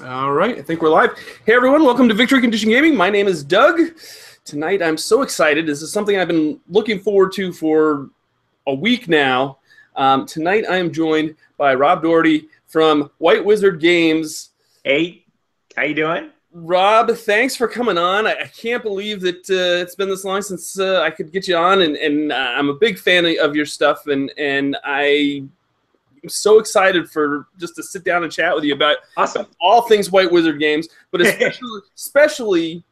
All right, I think we're live. Hey everyone, welcome to Victory Condition Gaming. My name is Doug. Tonight I'm so excited. This is something I've been looking forward to for a week now. Tonight I am joined by Rob Dougherty from White Wizard Games. Hey, how you doing? Rob, thanks for coming on. I can't believe that it's been this long since I could get you on, and I'm a big fan of your stuff, and I'm so excited for just to sit down and chat with you about all things White Wizard Games, but especially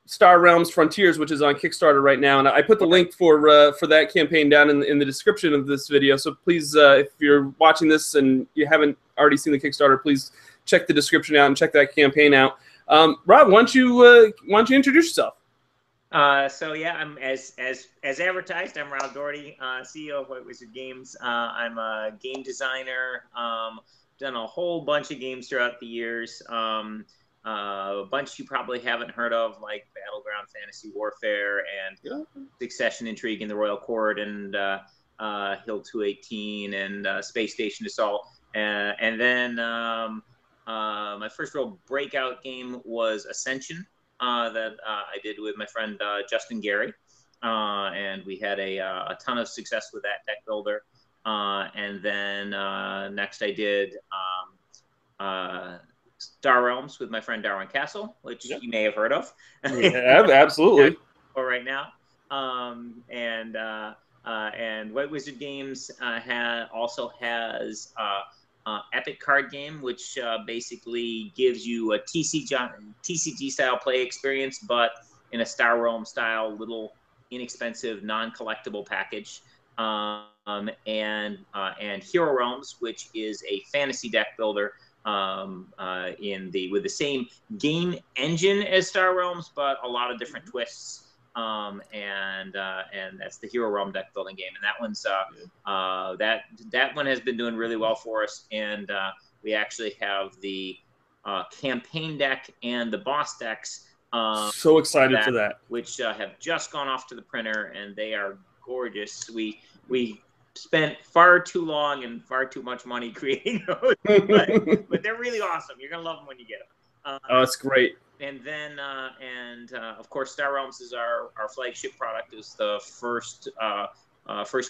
Star Realms Frontiers, which is on Kickstarter right now. And I put the link for that campaign down in the description of this video. So please, if you're watching this and you haven't already seen the Kickstarter, please check the description out and check that campaign out. Rob, why don't you introduce yourself? So yeah, I'm as advertised. I'm Rob Dougherty, CEO of White Wizard Games. I'm a game designer. Done a whole bunch of games throughout the years. A bunch you probably haven't heard of, like Battleground Fantasy Warfare and Succession Intrigue in the Royal Court and Hill 218 and Space Station Assault. And then my first real breakout game was Ascension. That I did with my friend Justin Gary, and we had a ton of success with that deck builder. And then next I did Star Realms with my friend Darwin Castle, which you may have heard of. Yeah, absolutely. Or right now, and White Wizard Games also has Epic card game, which basically gives you a TCG style play experience, but in a Star Realm style, little inexpensive, non-collectible package. And Hero Realms, which is a fantasy deck builder with the same game engine as Star Realms, but a lot of different twists. And that's the Hero Realm deck building game, and that one's that one has been doing really well for us. And we actually have the campaign deck and the boss decks. So excited for that, which have just gone off to the printer, and they are gorgeous. We spent far too long and far too much money creating those, but they're really awesome. You're gonna love them when you get them. Oh, it's great. And then, of course, Star Realms is our flagship product. Is the first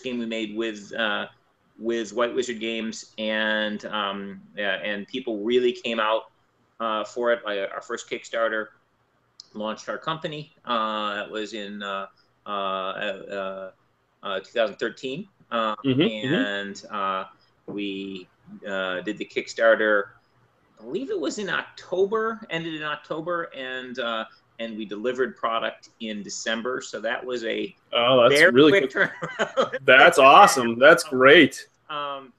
game we made with White Wizard Games, and people really came out for it. Our first Kickstarter launched our company. That was in 2013, and we did the Kickstarter. I believe it was in October, ended in October, and we delivered product in December. So that was a very really quick turnaround. That's awesome. That's great. And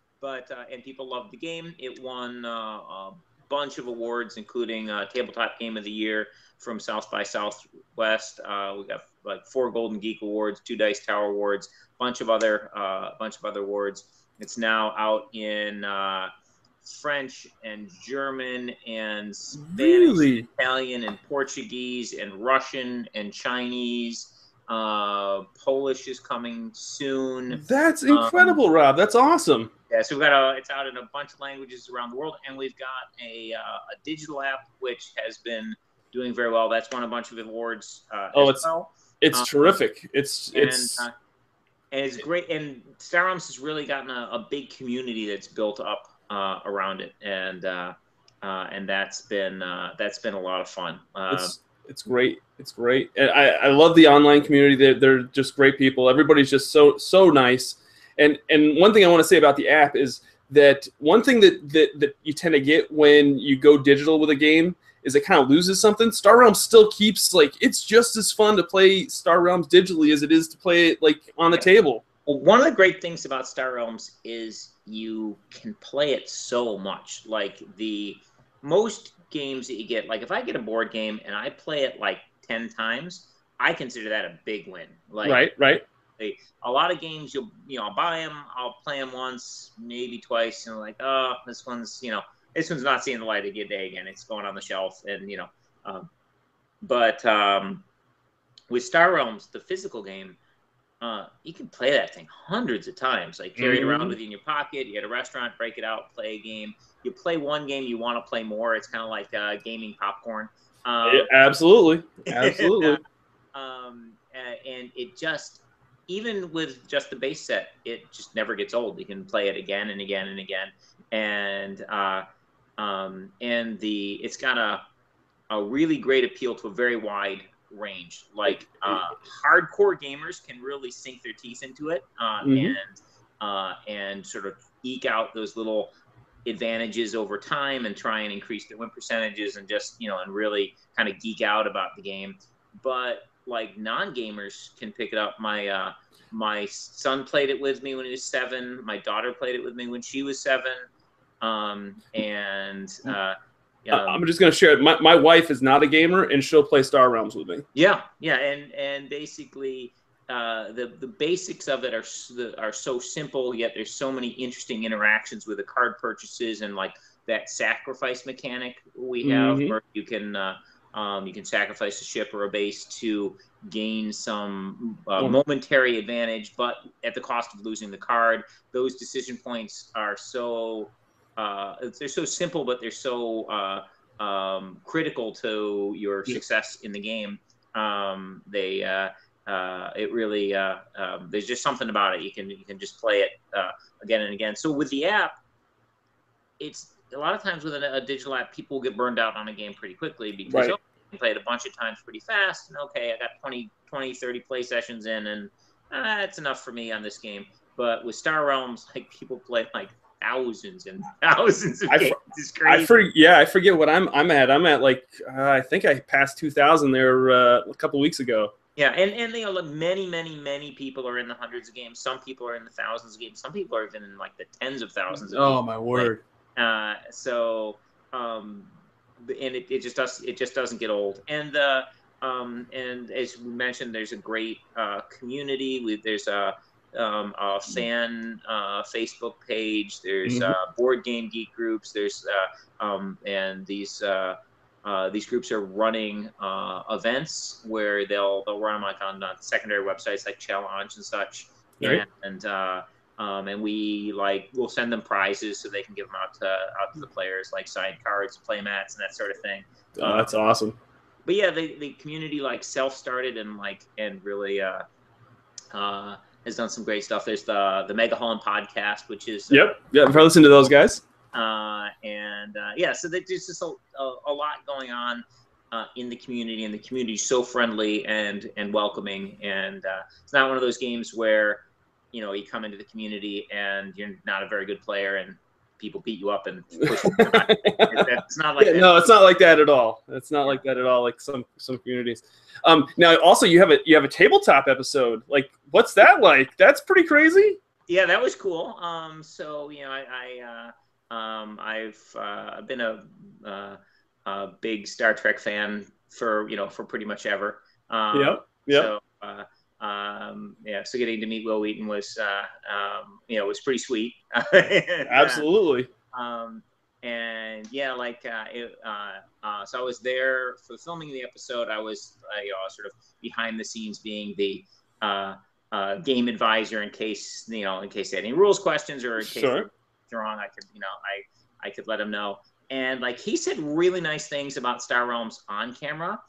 people loved the game. It won a bunch of awards, including Tabletop Game of the Year from South by Southwest. We got like 4 Golden Geek Awards, 2 Dice Tower Awards, bunch of other awards. It's now out in French and German and Spanish, Italian and Portuguese and Russian and Chinese. Polish is coming soon. That's incredible, Rob. That's awesome. Yeah, so we've got it's out in a bunch of languages around the world, and we've got a digital app which has been doing very well. That's won a bunch of awards. It's terrific. It's great. And Star Realms has really gotten a big community that's built up around it, and that's been a lot of fun. It's great. It's great. And I love the online community. They're just great people. Everybody's just so nice. And one thing I want to say about the app is that one thing that you tend to get when you go digital with a game is it kind of loses something. Star Realms still keeps, like, it's just as fun to play Star Realms digitally as it is to play it like on the table. Well, one of the great things about Star Realms is you can play it so much. Like the most games that you get, like if I get a board game and I play it like 10 times, I consider that a big win. Like, right. A lot of games, I'll buy them, I'll play them once, maybe twice, and like, oh, this one's not seeing the light of day again. It's going on the shelf, and with Star Realms, the physical game, you can play that thing hundreds of times. Like carry it around with you in your pocket. You at a restaurant, break it out, play a game. you play one game, you want to play more. It's kind of like gaming popcorn. Absolutely, absolutely. And it just, even with just the base set, it just never gets old. You can play it again and again and again, and it's got a really great appeal to a very wide range. Like hardcore gamers can really sink their teeth into it, and sort of eke out those little advantages over time and try and increase their win percentages and just, and really kind of geek out about the game. But like non-gamers can pick it up. My son played it with me when he was 7. My daughter played it with me when she was 7. I'm just going to share it. My wife is not a gamer, and she'll play Star Realms with me. Yeah, and basically the basics of it are so simple, yet there's so many interesting interactions with the card purchases and like that sacrifice mechanic we have, where you can sacrifice a ship or a base to gain some momentary advantage, but at the cost of losing the card. Those decision points are they're so simple, but they're so critical to your success in the game. It really there's just something about it. You can just play it again and again. So with the app, it's a lot of times with a digital app, people get burned out on a game pretty quickly because you can play it a bunch of times pretty fast, and okay, I got 20, 30 play sessions in, and that's enough for me on this game. But with Star Realms, like, people play like thousands and thousands of games. It's crazy. I forget what I'm at. I'm at like I think I passed 2,000 there a couple weeks ago. Yeah, and many people are in the hundreds of games. Some people are in the thousands of games. Some people are even in like the tens of thousands of games. Oh my word! And it just doesn't get old. And as we mentioned, there's a great community. There's a fan Facebook page. There's board game geek groups. There's and these groups are running events where they'll run them like on secondary websites like Challenge and such. Right. And we'll send them prizes so they can give them out to the players, like signed cards, play mats, and that sort of thing. Oh, that's awesome. But yeah, the community self-started and really has done some great stuff. There's the Mega Holland podcast, which is I've listened to those guys. So there's just a lot going on in the community, and the community is so friendly and welcoming. And it's not one of those games where you come into the community and you're not a very good player and people beat you up and push you. It's not like that. No, it's not like that at all. It's not like that at all. Like some communities. Now, also you have a tabletop episode. Like, what's that like? That's pretty crazy. Yeah, that was cool. I've been a big Star Trek fan for pretty much ever. So getting to meet Will Wheaton was was pretty sweet. Absolutely. So I was there for the filming of the episode. I was sort of behind the scenes, being the game advisor in case they had any rules questions, or in case wrong, I could let him know. And he said really nice things about Star Realms on camera,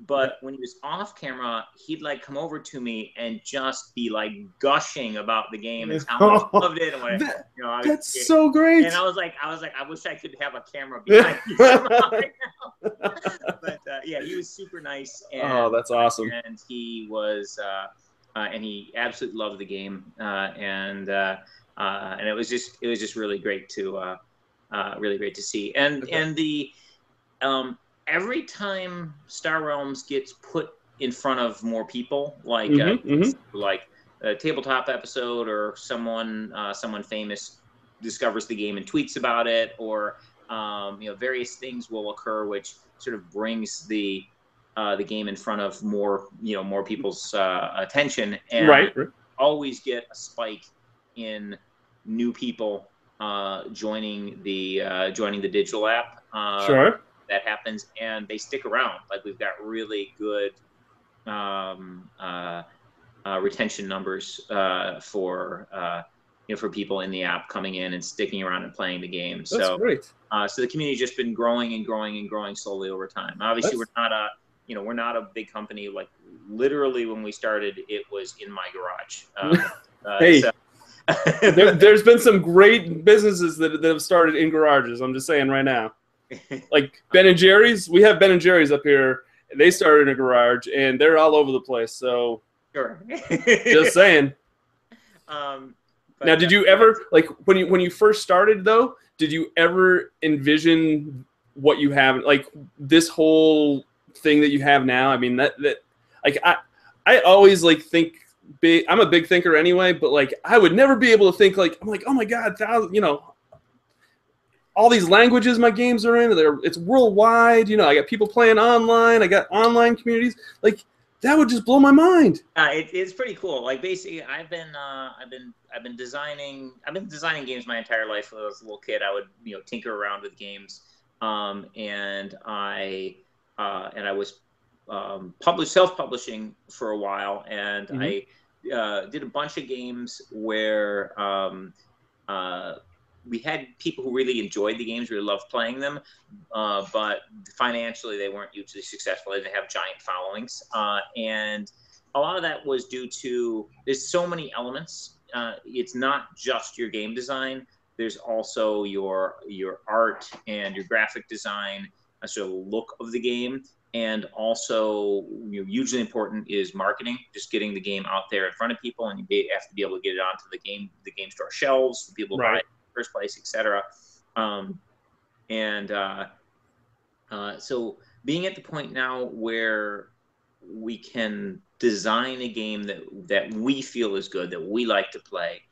but when he was off camera, he'd come over to me and just be gushing about the game and how much he loved it. And that's so great. And I was like, I wish I could have a camera behind me somehow right now. But he was super nice. And, that's awesome. And he was, and he absolutely loved the game. And it was just really great to see. And the every time Star Realms gets put in front of more people, like a tabletop episode, or someone famous discovers the game and tweets about it, or various things will occur which sort of brings the game in front of more people's attention, and always get a spike in new people joining the digital app. That happens, and they stick around. We've got really good retention numbers for for people in the app coming in and sticking around and playing the game. That's So, great. so the community's just been growing and growing and growing slowly over time. Obviously, we're not a big company. Like literally, when we started, it was in my garage. Hey, so. there's been some great businesses that have started in garages. I'm just saying right now, like Ben and Jerry's. We have Ben and Jerry's up here. They started in a garage, and they're all over the place. So, sure. Just saying. Now, did you ever, like, when you first started though? Did you ever envision what you have, like this whole thing that you have now? I mean, that like I always like think big. I'm a big thinker anyway, but like I would never be able to think like I'm like, oh my god, all these languages my games are in. It's worldwide. I got people playing online. I got online communities. Like that would just blow my mind. It's pretty cool. Like basically, I've been designing games my entire life. When I was a little kid, I would tinker around with games, and I was self-publishing for a while, and I did a bunch of games where we had people who really enjoyed the games, really loved playing them, but financially they weren't hugely successful. They didn't have giant followings, and a lot of that was due to there's so many elements. It's not just your game design. There's also your art and your graphic design, so the look of the game. And also, hugely important is marketing, just getting the game out there in front of people, and you have to be able to get it onto the game store shelves for people to buy it in the first place, etc. So being at the point now where we can design a game that we feel is good, that we like to play,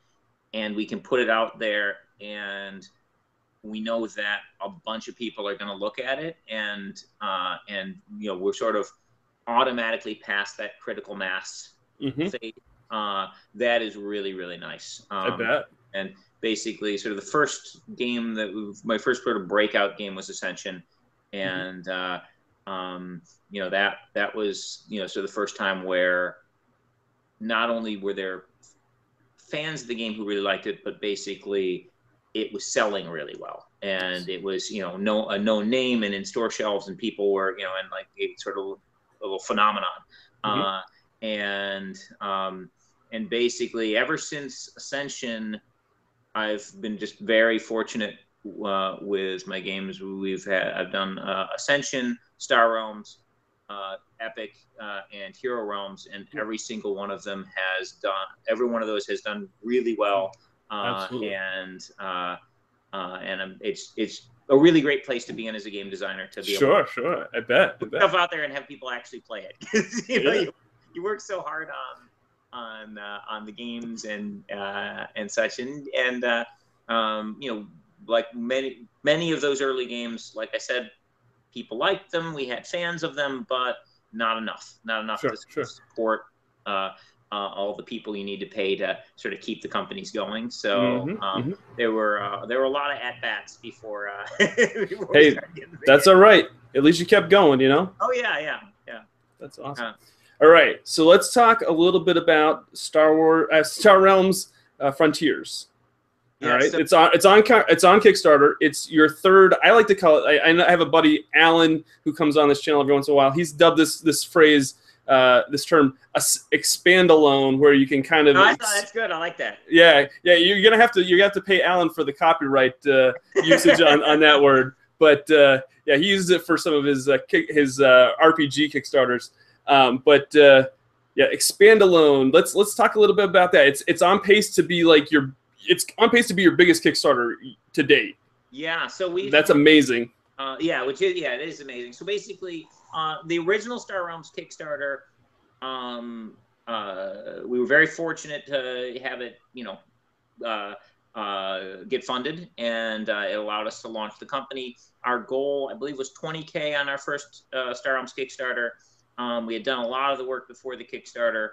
and we can put it out there, and we know that a bunch of people are going to look at it, and we're sort of automatically past that critical mass phase. That is really, really nice. I bet. And basically, sort of the first game my first sort of breakout game was Ascension, and that was sort of the first time where not only were there fans of the game who really liked it, but basically it was selling really well, and it was a known name and in store shelves, and people were and like it sort of a little phenomenon. And basically ever since Ascension, I've been just very fortunate with my games. I've done Ascension, Star Realms, Epic, and Hero Realms, and every single one of them every one of those has done really well. And it's a really great place to be in as a game designer, to be able to I bet put stuff out there and have people actually play it, because you work so hard on the games and such, and like many of those early games, like I said, people liked them, we had fans of them, but not enough to support all the people you need to pay to sort of keep the companies going. So there were a lot of at bats before. Hey, that's all right. At least you kept going, Oh yeah. That's awesome. All right, so let's talk a little bit about Star Realms Frontiers. All right, so it's on Kickstarter. It's your third. I like to call it. I have a buddy, Alan, who comes on this channel every once in a while. He's dubbed this phrase, this term, expand alone, where you can kind of. I thought that's good. I like that. Yeah. You're gonna have to pay Alan for the copyright usage on that word, but he uses it for some of his RPG Kickstarters. Expand alone. Let's talk a little bit about that. It's on pace to be your biggest Kickstarter to date. Yeah, so that's amazing. It is amazing. So basically, the original Star Realms Kickstarter, we were very fortunate to have it, get funded, and it allowed us to launch the company. Our goal, I believe, was $20K on our first Star Realms Kickstarter. We had done a lot of the work before the Kickstarter,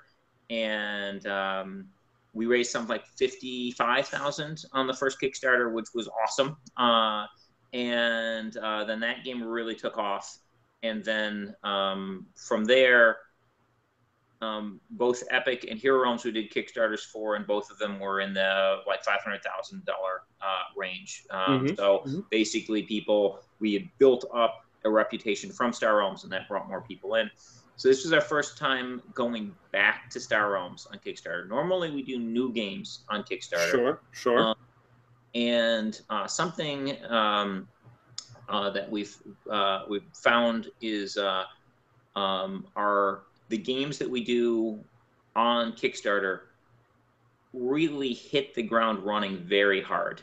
and we raised something like $55,000 on the first Kickstarter, which was awesome. And then that game really took off, and then from there, both Epic and Hero Realms we did Kickstarters for, and both of them were in the like $500,000 range. So basically, we had built up a reputation from Star Realms, and that brought more people in. So this was our first time going back to Star Realms on Kickstarter. Normally, we do new games on Kickstarter. Sure. And something that we've found is the games that we do on Kickstarter really hit the ground running very hard,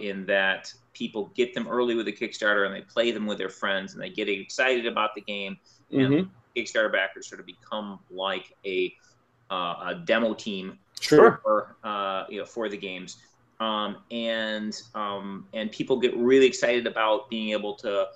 in that people get them early with the Kickstarter and they play them with their friends and they get excited about the game, and Kickstarter backers sort of become like a demo team for the games, and people get really excited about being able to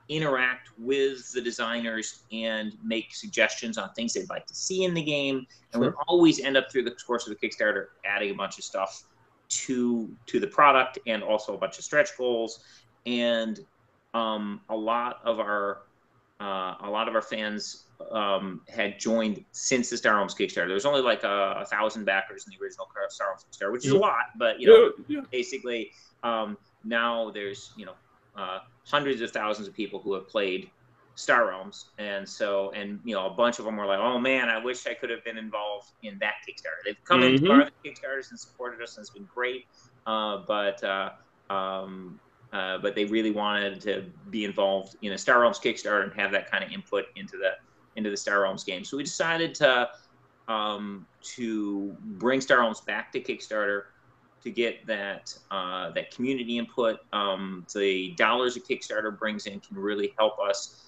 interact with the designers and make suggestions on things they'd like to see in the game. And we always end up through the course of the Kickstarter adding a bunch of stuff to the product, and also a bunch of stretch goals. And a lot of our fans had joined since the Star Realms Kickstarter. There was only like 1,000 backers in the original Star Realms Kickstarter, which is a lot, but basically now there's hundreds of thousands of people who have played Star Realms, and a bunch of them were like, oh man, I wish I could have been involved in that Kickstarter. They've come into our other Kickstarters and supported us, and it's been great, but they really wanted to be involved in a Star Realms Kickstarter and have that kind of input into the Star Realms game. So we decided to bring Star Realms back to Kickstarter to get that community input. The dollars a Kickstarter brings in can really help us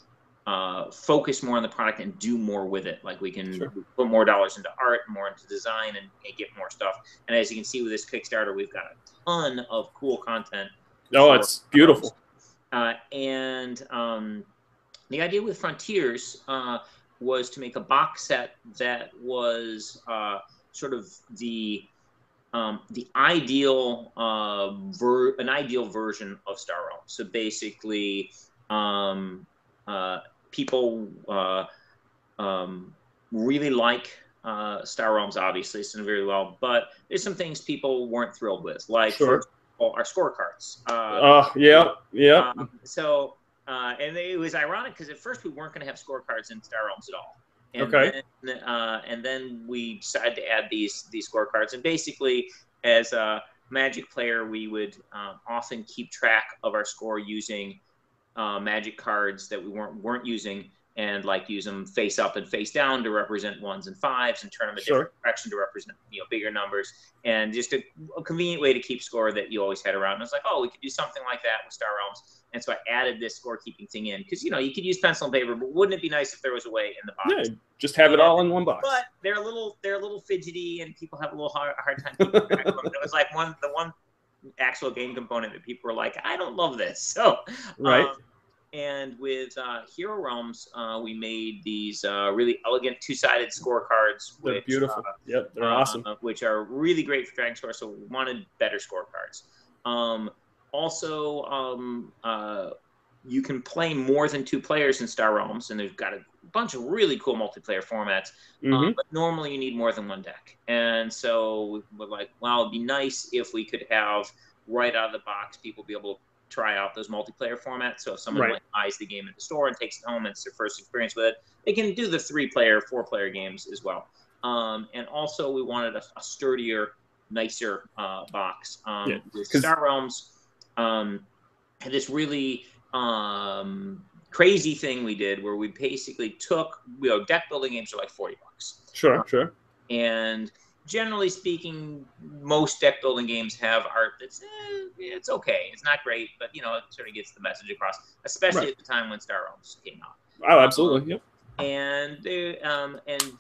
focus more on the product and do more with it. Like we can put more dollars into art, more into design, and get more stuff. And as you can see with this Kickstarter, we've got a ton of cool content. Oh, it's beautiful. And the idea with Frontiers was to make a box set that was sort of the ideal version of Star Realms. So basically, people really like Star Realms. Obviously, it's done very well, but there's some things people weren't thrilled with, like for example, our scorecards. And it was ironic because at first we weren't going to have scorecards in Star Realms at all. And then we decided to add these scorecards. And basically, as a Magic player, we would often keep track of our score using Magic cards that we weren't using, and like use them face up and face down to represent 1s and 5s, and turn them a different direction to represent bigger numbers, and just a convenient way to keep score that you always had around. And I was like, oh, we could do something like that with Star Realms. And so I added this scorekeeping thing in because you could use pencil and paper, but wouldn't it be nice if there was a way in the box? Yeah, just have it all in one box. But they're a little fidgety, and people have a little hard time keeping track of them. It was like the one actual game component that people were like, I don't love this. So and with Hero Realms, we made these really elegant two-sided scorecards. They're beautiful. Yep, they're awesome. Which are really great for Dragon Score, so we wanted better scorecards. You can play more than 2 players in Star Realms, and they've got a bunch of really cool multiplayer formats. But normally you need more than 1 deck. And so we're like, well, it'd be nice if we could have, right out of the box, people be able to try out those multiplayer formats. So if someone buys the game at the store and takes it home and it's their first experience with it, they can do the 3-player, 4-player games as well. And also we wanted a sturdier, nicer box. Star Realms had this really crazy thing we did where we basically took, deck building games are like $40. Sure. And generally speaking, most deck building games have art that's it's okay. It's not great, but it sort of gets the message across, especially at the time when Star Realms came out. Oh, absolutely. Yep. And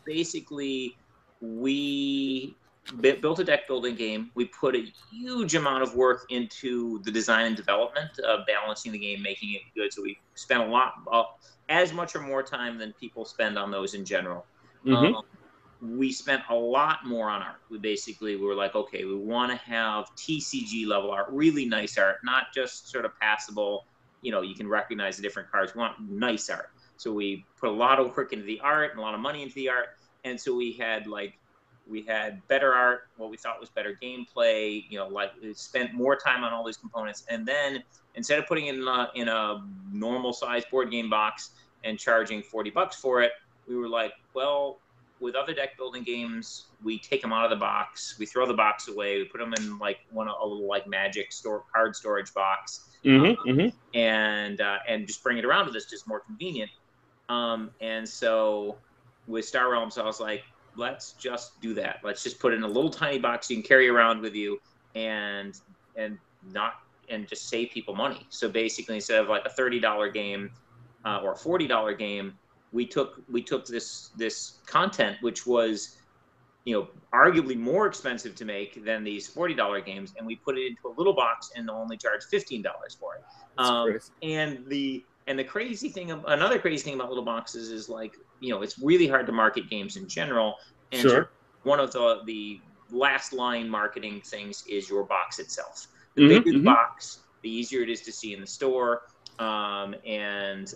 basically, we built a deck building game. We put a huge amount of work into the design and development, balancing the game, making it good. So we spent as much or more time than people spend on those in general. We spent a lot more on art. We were like, okay, we want to have TCG level art, really nice art, not just sort of passable, you can recognize the different cards. We want nice art. So we put a lot of work into the art and a lot of money into the art. and so we had better art, what we thought was better gameplay, like we spent more time on all these components. And then instead of putting it in a normal size board game box and charging $40 for it, we were like, well, with other deck building games, we take them out of the box, we throw the box away, we put them in like a little like Magic card storage box, and just bring it around with us, just more convenient. And so with Star Realms, I was like, let's just do that. Let's just put it in a little tiny box you can carry around with you, and just save people money. So basically, instead of like a $30 game or a $40 game, we took this content, which was arguably more expensive to make than these $40 games, and we put it into a little box and only charged $15 for it. And the crazy thing, another crazy thing about little boxes is like, it's really hard to market games in general. And sure. One of the last line marketing things is your box itself. The bigger the box, the easier it is to see in the store. And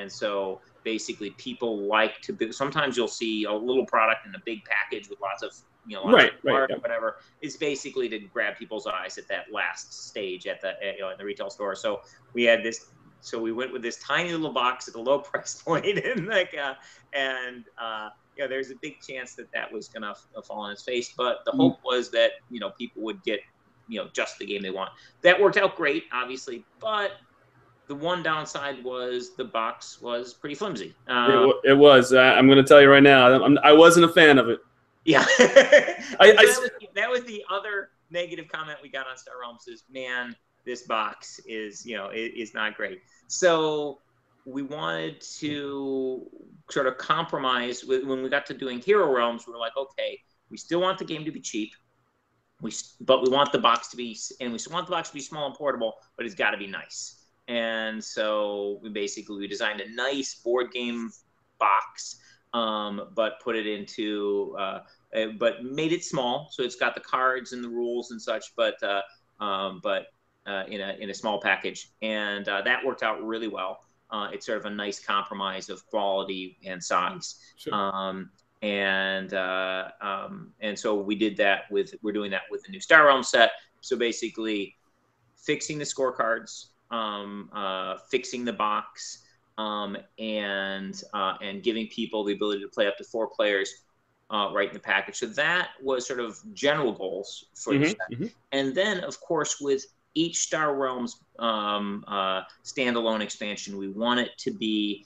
so basically people like to sometimes you'll see a little product in a big package with lots of, right, or whatever. It's basically to grab people's eyes at that last stage at the, in the retail store. So we had this, so we went with this tiny little box at a low price point, and there's a big chance that was gonna fall on its face. But the hope was that people would get just the game they want. That worked out great, obviously, but the one downside was the box was pretty flimsy. It was. I'm going to tell you right now, I wasn't a fan of it. Yeah, that was the other negative comment we got on Star Realms is, man, this box is is not great. So we wanted to sort of compromise when we got to doing Hero Realms. We were like, okay, we still want the game to be cheap, but we want the box to be small and portable, but it's got to be nice. And so we designed a nice board game box, but put it into but made it small, so it's got the cards and the rules and such, but in a small package, and that worked out really well. It's sort of a nice compromise of quality and size. Sure. And so we did that we're doing that with the new Star Realms set. So basically, fixing the scorecards, fixing the box, and giving people the ability to play up to 4 players right in the package. So that was sort of general goals for the set. And then, of course, with each Star Realms standalone expansion, we want it to be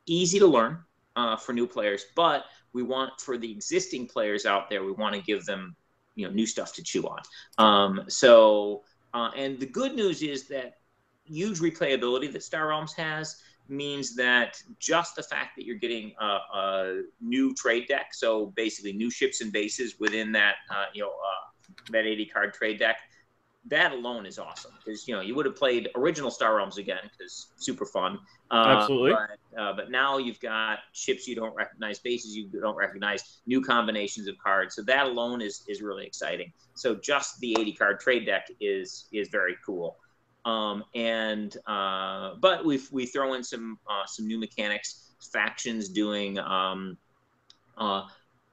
easy to learn for new players, but we want for the existing players out there, we want to give them new stuff to chew on. And the good news is that huge replayability that Star Realms has means that just the fact that you're getting a new trade deck, so basically new ships and bases within that that 80 card trade deck, that alone is awesome, because you would have played original Star Realms again because super fun. Absolutely. But now you've got ships you don't recognize, bases you don't recognize, new combinations of cards. So that alone is really exciting. So just the 80 card trade deck is very cool. But we throw in some new mechanics, factions doing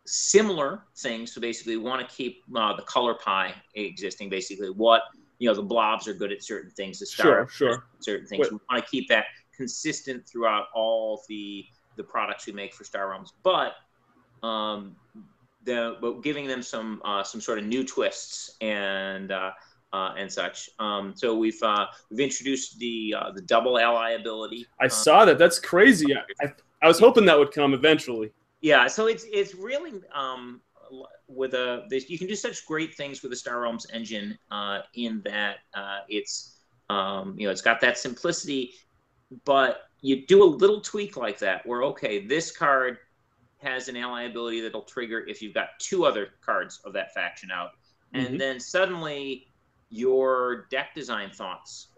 similar things. So basically, we want to keep the color pie existing. Basically, what the blobs are good at certain things. The star certain things. We want to keep that consistent throughout all the products we make for Star Realms, but giving them some sort of new twists and such. So we've introduced the double ally ability. I saw that. That's crazy. I was hoping that would come eventually. Yeah, so it's really you can do such great things with the Star Realms engine in that it's got that simplicity, but you do a little tweak like that where, okay, this card has an ally ability that'll trigger if you've got 2 other cards of that faction out, and then suddenly your deck design thoughts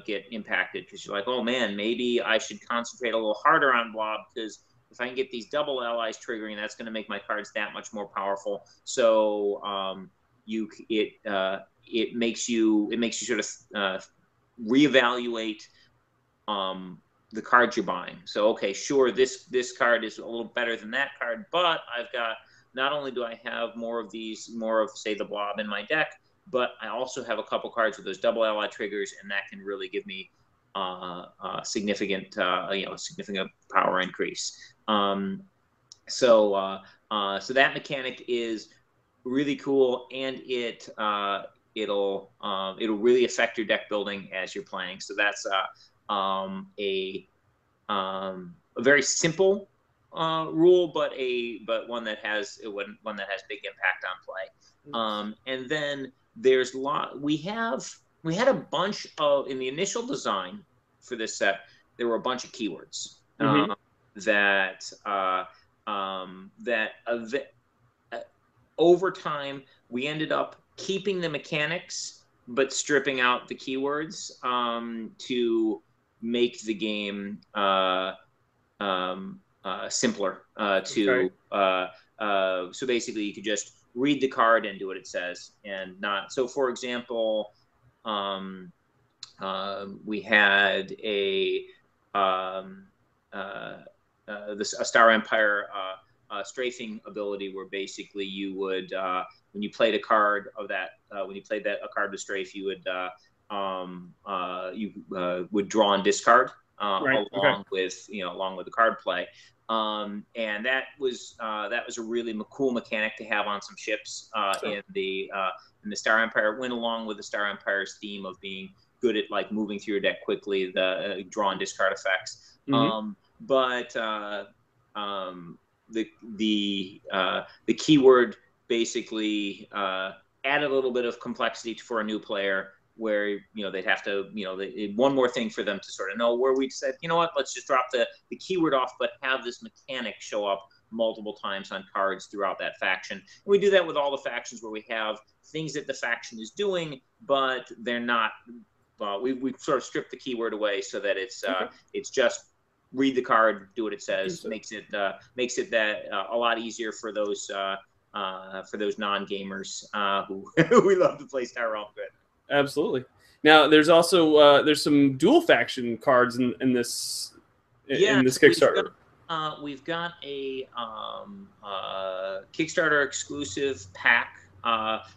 get impacted because you're like, oh man, maybe I should concentrate a little harder on blob, because if I can get these double allies triggering, that's going to make my cards that much more powerful. So it makes you sort of reevaluate the cards you're buying. So, okay, sure, this card is a little better than that card, but I've got, not only do I have more of these, more of, say, the blob in my deck, but I also have a couple cards with those double ally triggers, and that can really give me significant, significant power increase. So that mechanic is really cool, and it'll really affect your deck building as you're playing. So that's a very simple rule, but one that has big impact on play. And then there's we had a bunch of, in the initial design for this set, there were a bunch of keywords that over time we ended up keeping the mechanics but stripping out the keywords to make the game simpler. So basically, you could just read the card and do what it says, and not. So, for example, we had a Star Empire strafing ability, where basically you would, when you played a card of that, a card to strafe, you would draw and discard along with the card play. And that was a really cool mechanic to have on some ships in the Star Empire. It went along with the Star Empire's theme of being good at like moving through your deck quickly, the draw and discard effects. But the keyword basically added a little bit of complexity for a new player, where they'd have to, one more thing for them to sort of know, where we said, you know what, let's just drop the keyword off, but have this mechanic show up multiple times on cards throughout that faction. And we do that with all the factions where we have things that the faction is doing, but they're not. We sort of stripped the keyword away so that it's just read the card, do what it says. Makes it that a lot easier for those non-gamers who we love to play Star Realm good. Absolutely. Now, there's also there's some dual faction cards in this Kickstarter. We've got a Kickstarter exclusive pack,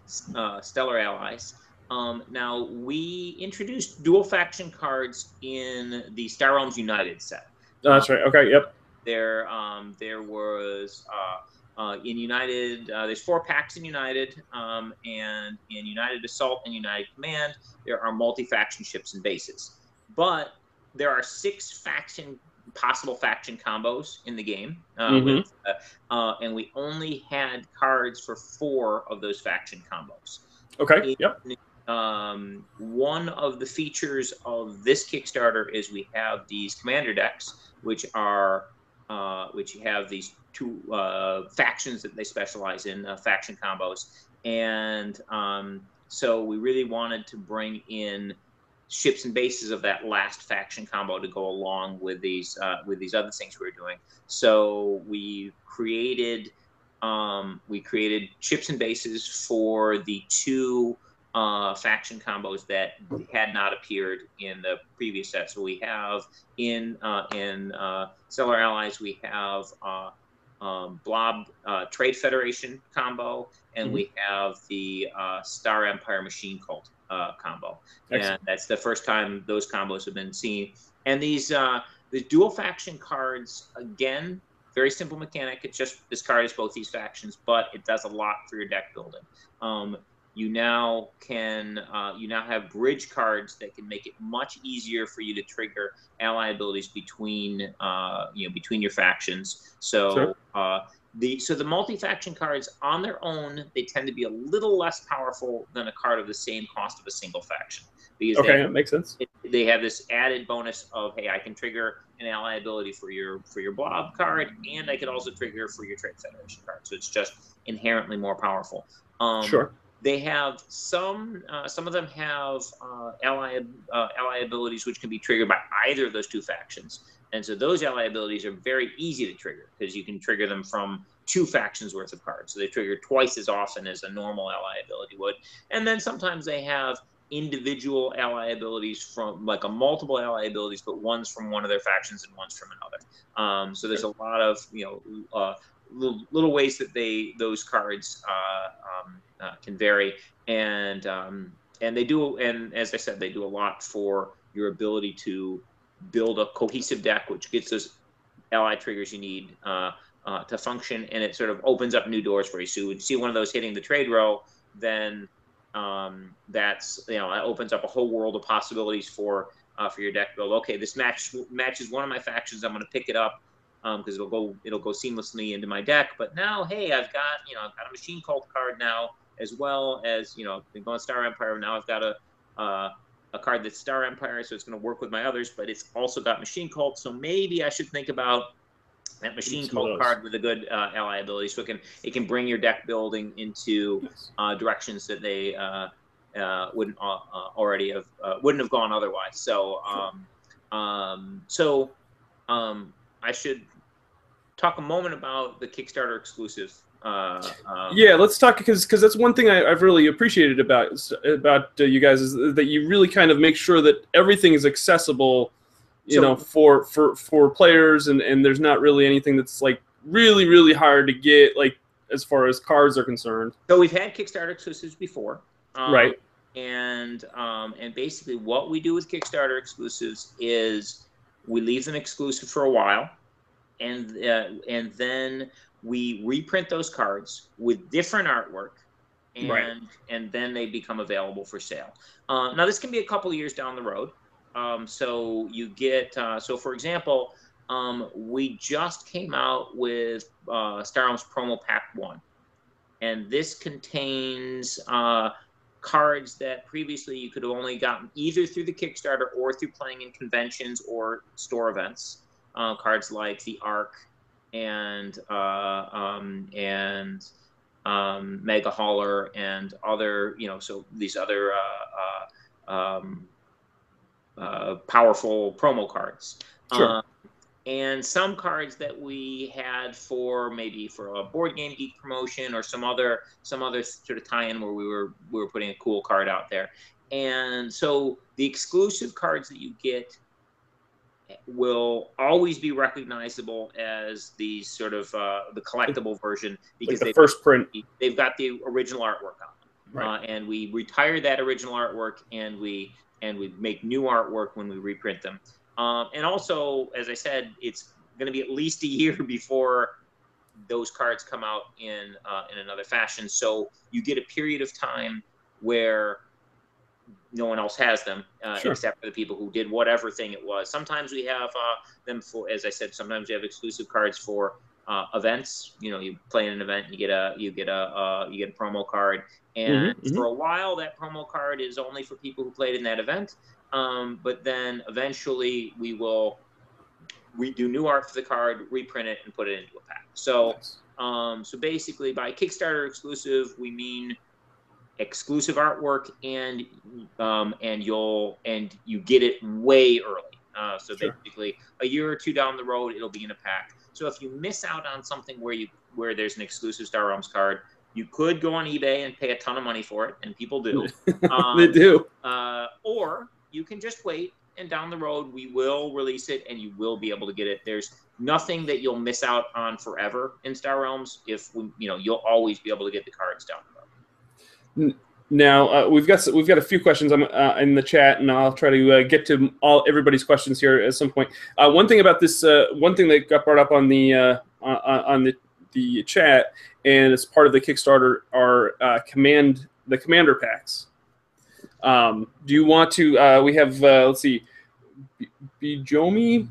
Stellar Allies. Now, we introduced dual faction cards in the Star Realms United set. That's right. Okay. Yep. There was in United, there's 4 packs in United, and in United Assault and United Command, there are multi-faction ships and bases. But there are 6 possible faction combos in the game, and we only had cards for 4 of those faction combos. Okay. Yep. One of the features of this Kickstarter is we have these commander decks, which have these 2 factions that they specialize in, faction combos, and so we really wanted to bring in ships and bases of that last faction combo to go along with these other things we were doing. So we created ships and bases for the 2 faction combos that had not appeared in the previous set. So we have in Stellar Allies, we have Blob Trade Federation combo, and we have the Star Empire Machine Cult combo. Excellent. And that's the first time those combos have been seen. And these the dual faction cards, again, very simple mechanic. It's just this card is both these factions, but it does a lot for your deck building. You now have bridge cards that can make it much easier for you to trigger ally abilities between your factions. So the multi-faction cards on their own, they tend to be a little less powerful than a card of the same cost of a single faction, because that makes sense. They have this added bonus of, hey, I can trigger an ally ability for your blob card, and I can also trigger for your Trade Federation card. So it's just inherently more powerful. Sure. They have some of them have ally abilities which can be triggered by either of those 2 factions. And so those ally abilities are very easy to trigger, because you can trigger them from 2 factions worth of cards. So they trigger twice as often as a normal ally ability would. And then sometimes they have individual ally abilities from like a multiple ally abilities, but one's from one of their factions and one's from another. So there's a lot of little ways that those cards can vary, and they do, and as I said, they do a lot for your ability to build a cohesive deck, which gets those ally triggers you need to function, and it sort of opens up new doors for you. So you see one of those hitting the trade row, then that's it opens up a whole world of possibilities for your deck build. Okay, this matches one of my factions. I'm going to pick it up because it'll go seamlessly into my deck. But now, hey, I've got a Machine Cult card now, as well as been going Star Empire. Now I've got a card that's Star Empire, so it's going to work with my others, but it's also got Machine Cult. So maybe I should think about that Machine Cult card with a good ally ability, so it can bring your deck building into directions that they wouldn't have gone otherwise. So I should talk a moment about the Kickstarter exclusive. Yeah, let's talk, because that's one thing I've really appreciated about you guys, is that you really kind of make sure that everything is accessible, for players, and there's not really anything that's like really, really hard to get, like as far as cards are concerned. So we've had Kickstarter exclusives before, right? And basically what we do with Kickstarter exclusives is we leave them exclusive for a while, and then we reprint those cards with different artwork, and then they become available for sale. Now this can be a couple of years down the road. So you get so for example, we just came out with Star Realms Promo Pack 1, and this contains cards that previously you could have only gotten either through the Kickstarter or through playing in conventions or store events. Cards like the Ark and Mega Hauler and other, so these other powerful promo cards. Sure. And some cards that we had for a Board Game Geek promotion or some other sort of tie-in where we were putting a cool card out there. And so the exclusive cards that you get will always be recognizable as the sort of the collectible version, because like the first print. They've got the original artwork on them. Right. And we retire that original artwork, and we make new artwork when we reprint them. And also, as I said, it's going to be at least a year before those cards come out in another fashion. So you get a period of time where no one else has them, except for the people who did whatever thing it was. Sometimes we have them for, as I said, sometimes we have exclusive cards for events. You play in an event, and you get a promo card, and for a while that promo card is only for people who played in that event. But then eventually we do new art for the card, reprint it, and put it into a pack. So so basically, by Kickstarter exclusive, we mean exclusive artwork, and you get it way early. So basically, a year or two down the road, it'll be in a pack. So if you miss out on something where there's an exclusive Star Realms card, you could go on eBay and pay a ton of money for it, and people do. They do. Or you can just wait, and down the road we will release it, and you will be able to get it. There's nothing that you'll miss out on forever in Star Realms. You'll always be able to get the cards down the road. Now we've got a few questions in the chat, and I'll try to get to everybody's questions here at some point. One thing about this, one thing that got brought up on the chat, and it's part of the Kickstarter, are the commander packs. Do you want to? We have let's see. Bijomi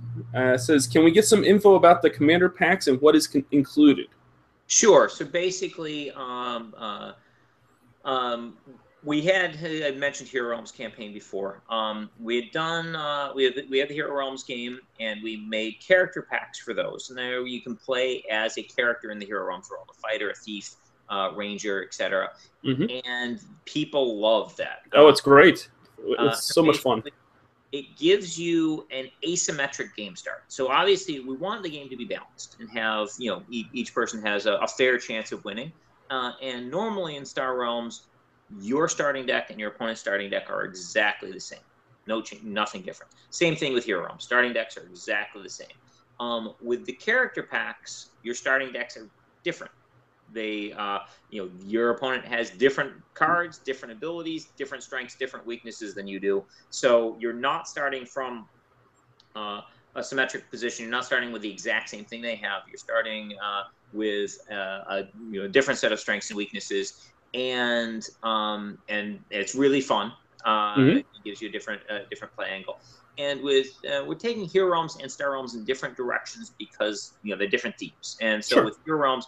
says, "Can we get some info about the commander packs and what is included?" Sure. So basically, we had mentioned Hero Realms campaign before. We had done we had the Hero Realms game, and we made character packs for those. And there you can play as a character in the Hero Realms world: a fighter, a thief, ranger, etc. And people love that. Oh, it's great! It's so much fun. It gives you an asymmetric game start. So obviously, we want the game to be balanced and have each person has a fair chance of winning. And normally in Star Realms, your starting deck and your opponent's starting deck are exactly the same. No change, nothing different. Same thing with hero realms. Starting decks are exactly the same. With the character packs, your starting decks are different. They, your opponent has different cards, different abilities, different strengths, different weaknesses than you do. So you're not starting from a symmetric position. You're not starting with the exact same thing they have. You're starting with a different set of strengths and weaknesses, and it's really fun. It gives you a different play angle. And with we're taking hero realms and star realms in different directions because they're different themes. And so with hero realms,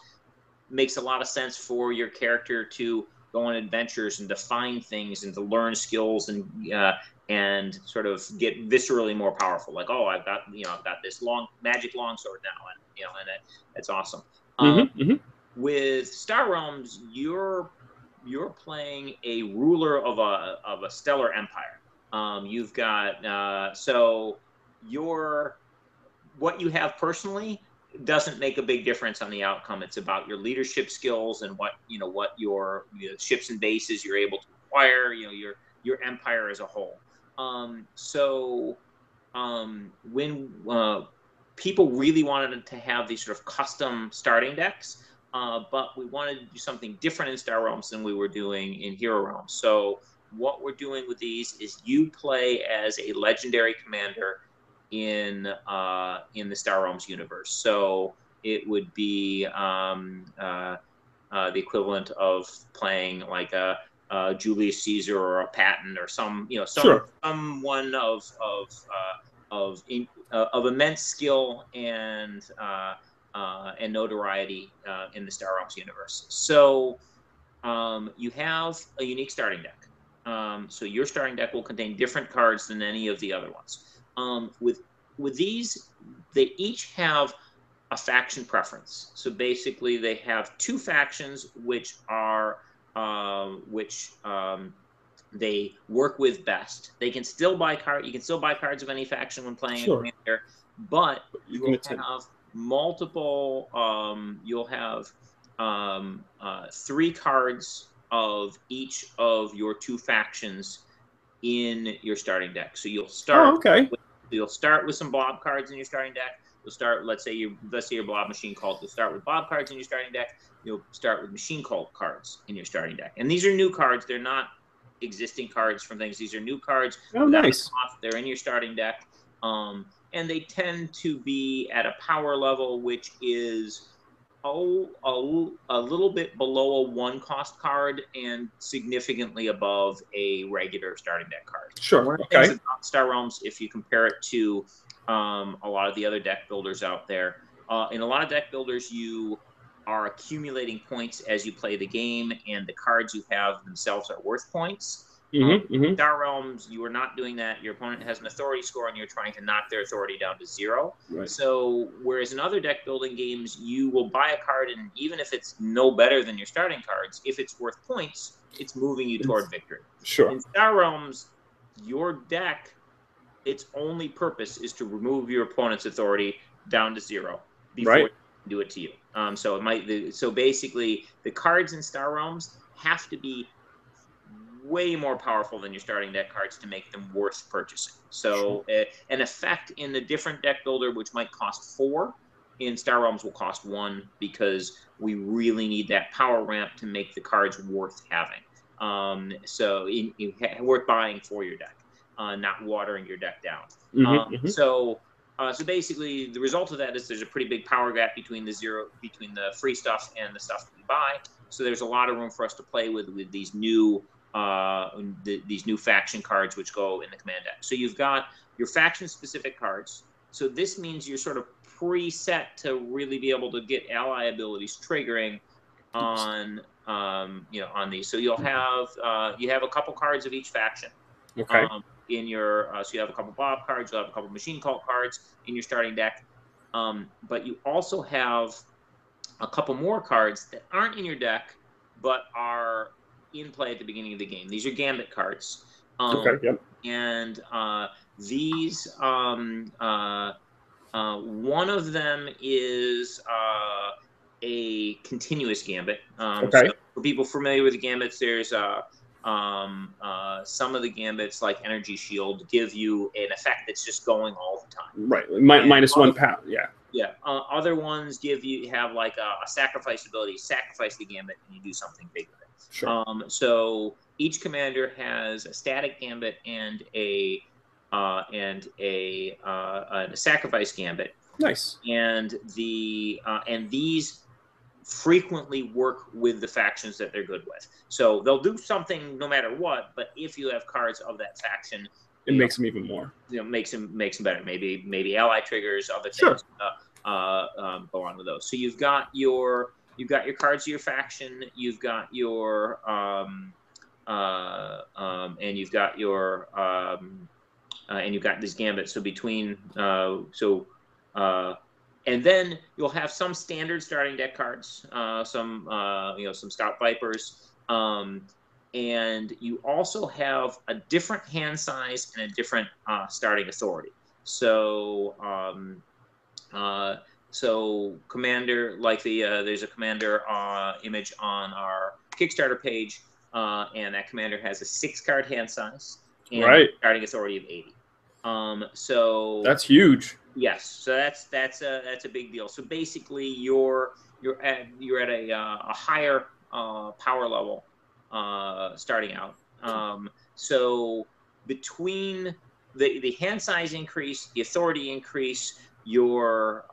makes a lot of sense for your character to go on adventures and to find things and to learn skills and sort of get viscerally more powerful. Like, oh, I've got this magic longsword now, and that's awesome. With Star Realms, you're playing a ruler of a stellar empire. You've got what you have personally doesn't make a big difference on the outcome. It's about your leadership skills and what your ships and bases you're able to acquire. Your empire as a whole. When people really wanted to have these sort of custom starting decks, but we wanted to do something different in Star Realms than we were doing in Hero Realms. So what we're doing with these is you play as a legendary commander in the Star Realms universe. So it would be the equivalent of playing like a Julius Caesar or a Patton or someone of immense skill and notoriety in the Star Realms universe. So you have a unique starting deck. So your starting deck will contain different cards than any of the other ones. With these, they each have a faction preference. So basically, they have two factions which they work with best. They can still buy cards. You can still buy cards of any faction when playing a commander, but you will have multiple. You'll have 3 cards of each of your 2 factions in your starting deck. So you'll start. You'll start with some blob cards in your starting deck. You'll start, let's say your blob machine cult. You'll start with blob cards in your starting deck. You'll start with machine cult cards in your starting deck. And these are new cards. They're not existing cards from things. These are new cards. Oh, nice. They're in your starting deck. And they tend to be at a power level which is a little bit below a 1-cost card and significantly above a regular starting deck card. One of the things about Star Realms, if you compare it to a lot of the other deck builders out there, in a lot of deck builders, you are accumulating points as you play the game, and the cards you have themselves are worth points. Star Realms, you are not doing that. Your opponent has an authority score, and you're trying to knock their authority down to 0. So, whereas in other deck building games, you will buy a card, and even if it's no better than your starting cards, if it's worth points, it's moving you toward victory. In Star Realms, your deck, its only purpose is to remove your opponent's authority down to 0 before you do it to you. So basically, the cards in Star Realms have to be way more powerful than your starting deck cards to make them worth purchasing. So an effect in the different deck builder, which might cost 4, in Star Realms will cost 1 because we really need that power ramp to make the cards worth having. Worth buying for your deck, not watering your deck down. So basically, the result of that is there's a pretty big power gap between the free stuff and the stuff that we buy. So there's a lot of room for us to play with these new faction cards which go in the command deck. So you've got your faction specific cards. So this means you're sort of preset to really be able to get ally abilities triggering on these. So you'll have a couple cards of each faction. In your so you have a couple blob cards, you'll have a couple machine cult cards in your starting deck, but you also have a couple more cards that aren't in your deck but are in play at the beginning of the game. These are gambit cards. And these one of them is a continuous gambit. So for people familiar with the gambits, there's Some of the gambits, like Energy Shield, give you an effect that's just going all the time. Right, minus other, 1 pound. Yeah. Yeah. Other ones have like a sacrifice ability. Sacrifice the gambit, and you do something big with it. Sure. So each commander has a static gambit and a sacrifice gambit. Nice. And these frequently work with the factions that they're good with. So they'll do something no matter what, but if you have cards of that faction, it makes them even more. Makes them better. Maybe ally triggers, other sure. things go on with those. So you've got your cards of your faction, you've got your and you've got these gambits. So between and then you'll have some standard starting deck cards, some Scout Vipers, and you also have a different hand size and a different starting authority. So, commander, like there's a commander image on our Kickstarter page, and that commander has a 6-card hand size and a starting authority of 80. So that's huge. Yes, so that's a big deal. So basically, you're at a higher power level starting out. So between the hand size increase, the authority increase, your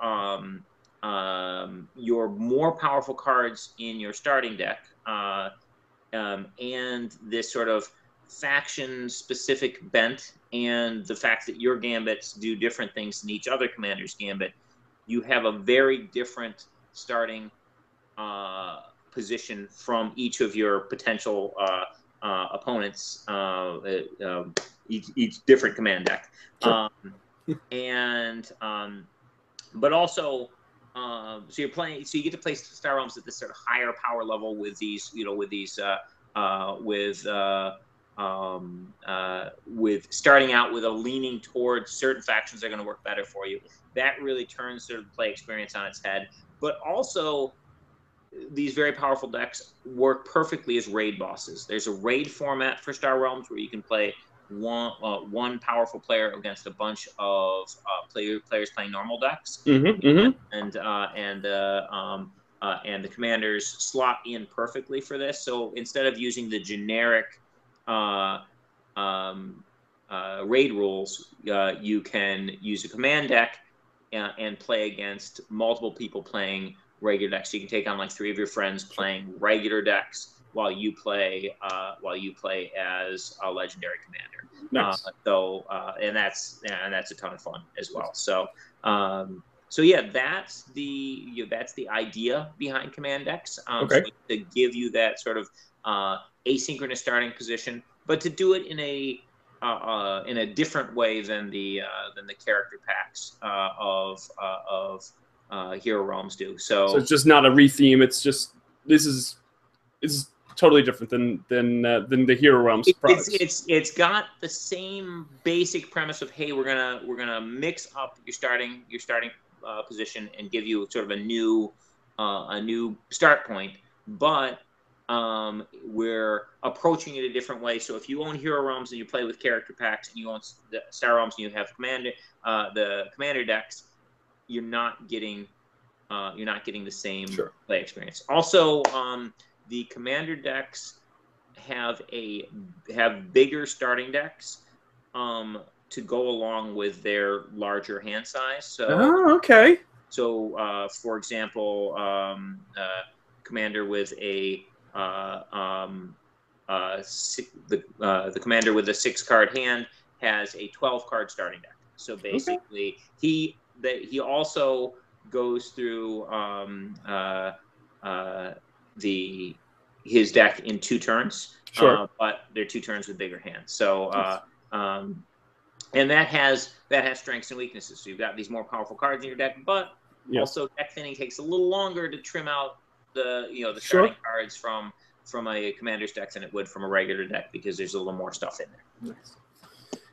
more powerful cards in your starting deck, and this sort of faction-specific bent, and the fact that your gambits do different things than each other commander's gambit, you have a very different starting position from each of your potential opponents, each different command deck. Sure. But also, so you get to play Star Realms at this sort of higher power level with starting out with a leaning towards certain factions that are going to work better for you. That really turns sort of the play experience on its head. But also, these very powerful decks work perfectly as raid bosses. There's a raid format for Star Realms where you can play one powerful player against a bunch of players playing normal decks, and the commanders slot in perfectly for this. So instead of using the generic raid rules, you can use a command deck and play against multiple people playing regular decks. So you can take on like 3 of your friends playing regular decks while you play as a legendary commander. Nice. And that's a ton of fun as well. So yeah, that's the idea behind command decks. Okay. So to give you that sort of asynchronous starting position, but to do it in a different way than the character packs of Hero Realms do. So it's just not a retheme. It's just this is totally different than the Hero Realms products. It's got the same basic premise of, hey, we're gonna mix up your starting position and give you sort of a new start point, but we're approaching it a different way. So if you own Hero Realms and you play with character packs, and you own the Star Realms and you have the commander decks, you're not getting the same play experience. Also, the commander decks have bigger starting decks to go along with their larger hand size. So okay. So for example, commander with the commander with a 6-card hand has a 12-card starting deck. So basically, he also goes through his deck in 2 turns. Sure. But they're 2 turns with bigger hands. So and that has strengths and weaknesses. So you've got these more powerful cards in your deck, but also deck thinning takes a little longer to trim out the starting cards from a commander's deck than it would from a regular deck, because there's a little more stuff in there. Nice.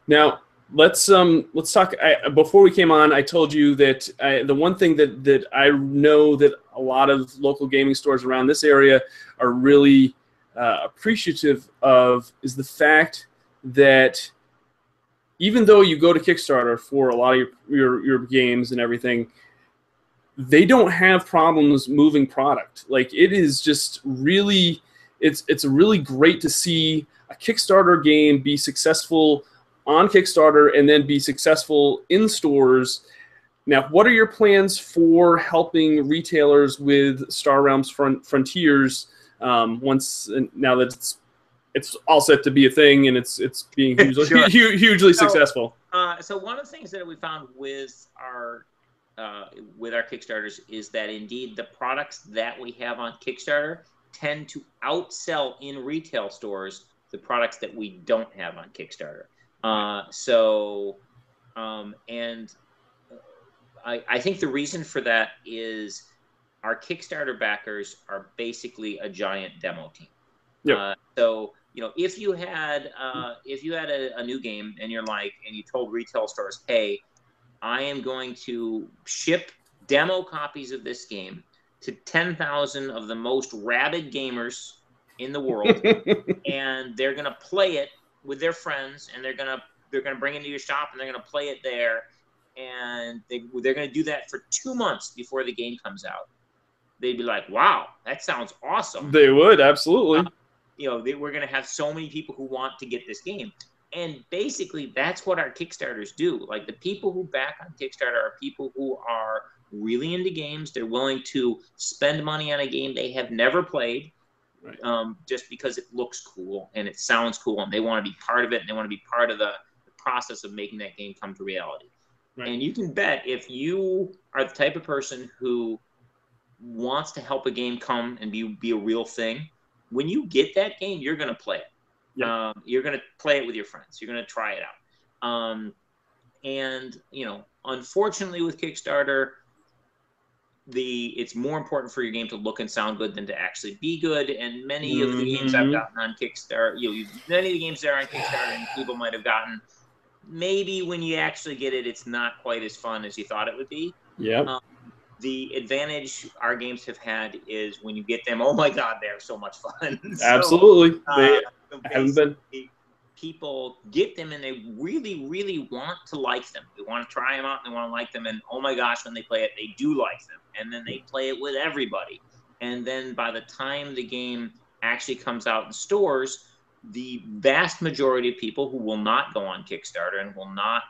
Now let's talk. Before we came on, I told you that the one thing that I know that a lot of local gaming stores around this area are really appreciative of is the fact that even though you go to Kickstarter for a lot of your games and everything, they don't have problems moving product. Like, it is just really, it's really great to see a Kickstarter game be successful on Kickstarter and then be successful in stores. Now, what are your plans for helping retailers with Star Realms Frontiers now that it's all set to be a thing and it's being hugely, Sure. hugely successful? So one of the things that we found with our Kickstarters is that indeed the products that we have on Kickstarter tend to outsell in retail stores the products that we don't have on Kickstarter. I think the reason for that is our Kickstarter backers are basically a giant demo team. Yep. So, if you had a new game and you told retail stores, hey, I am going to ship demo copies of this game to 10,000 of the most rabid gamers in the world, and they're going to play it with their friends, and they're going to bring it to your shop, and they're going to play it there, and they're going to do that for 2 months before the game comes out. They'd be like, wow, that sounds awesome. They would, absolutely. We're going to have so many people who want to get this game. And basically, that's what our Kickstarters do. Like, the people who back on Kickstarter are people who are really into games. They're willing to spend money on a game they have never played, right, just because it looks cool and it sounds cool, and they want to be part of it, and they want to be part of the process of making that game come to reality. Right. And you can bet if you are the type of person who wants to help a game come and be a real thing, when you get that game, you're going to play it. Yep. You're going to play it with your friends. You're going to try it out. And unfortunately with Kickstarter, it's more important for your game to look and sound good than to actually be good. And many of the games I've gotten on Kickstarter, many of the games that are on Kickstarter and people might have gotten, maybe when you actually get it, it's not quite as fun as you thought it would be. Yeah. The advantage our games have had is when you get them, oh my God, they're so much fun. Absolutely. They haven't been. People get them and they really, really want to like them. They want to try them out and they want to like them. And oh my gosh, when they play it, they do like them. And then they play it with everybody. And then by the time the game actually comes out in stores, the vast majority of people who will not go on Kickstarter and will not,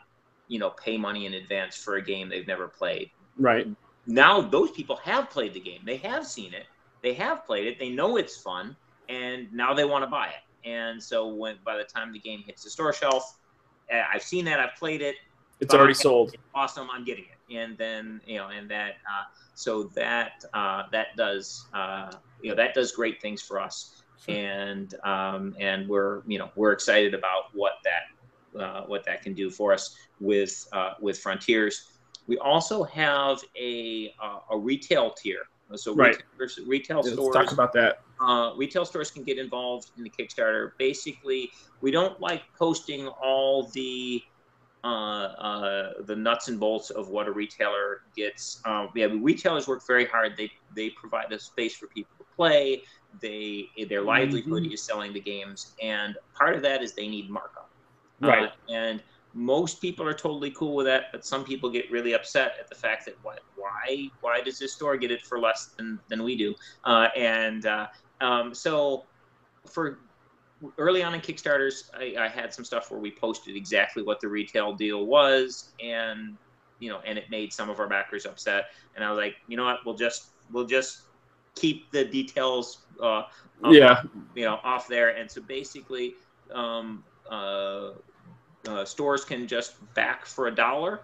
pay money in advance for a game they've never played. Right. Now those people have played the game. They have seen it. They have played it. They know it's fun. And now they want to buy it. And so by the time the game hits the store shelf, I've seen that, I've played it. It's already sold. It's awesome, I'm getting it. And then, so that does great things for us. And we're excited about what that can do for us with Frontiers. We also have a retail tier. So right. Retail stores. Let's talk about that. Retail stores can get involved in the Kickstarter. Basically, we don't like posting all the nuts and bolts of what a retailer gets. Retailers work very hard. They provide a space for people to play. Their livelihood is selling the games, and part of that is they need markup. Right. And most people are totally cool with that, but some people get really upset at the fact that why does this store get it for less than we do? So for early on in Kickstarters, I had some stuff where we posted exactly what the retail deal was, and it made some of our backers upset. And I was like, you know what, we'll just keep the details off there. And so basically stores can just back for $1,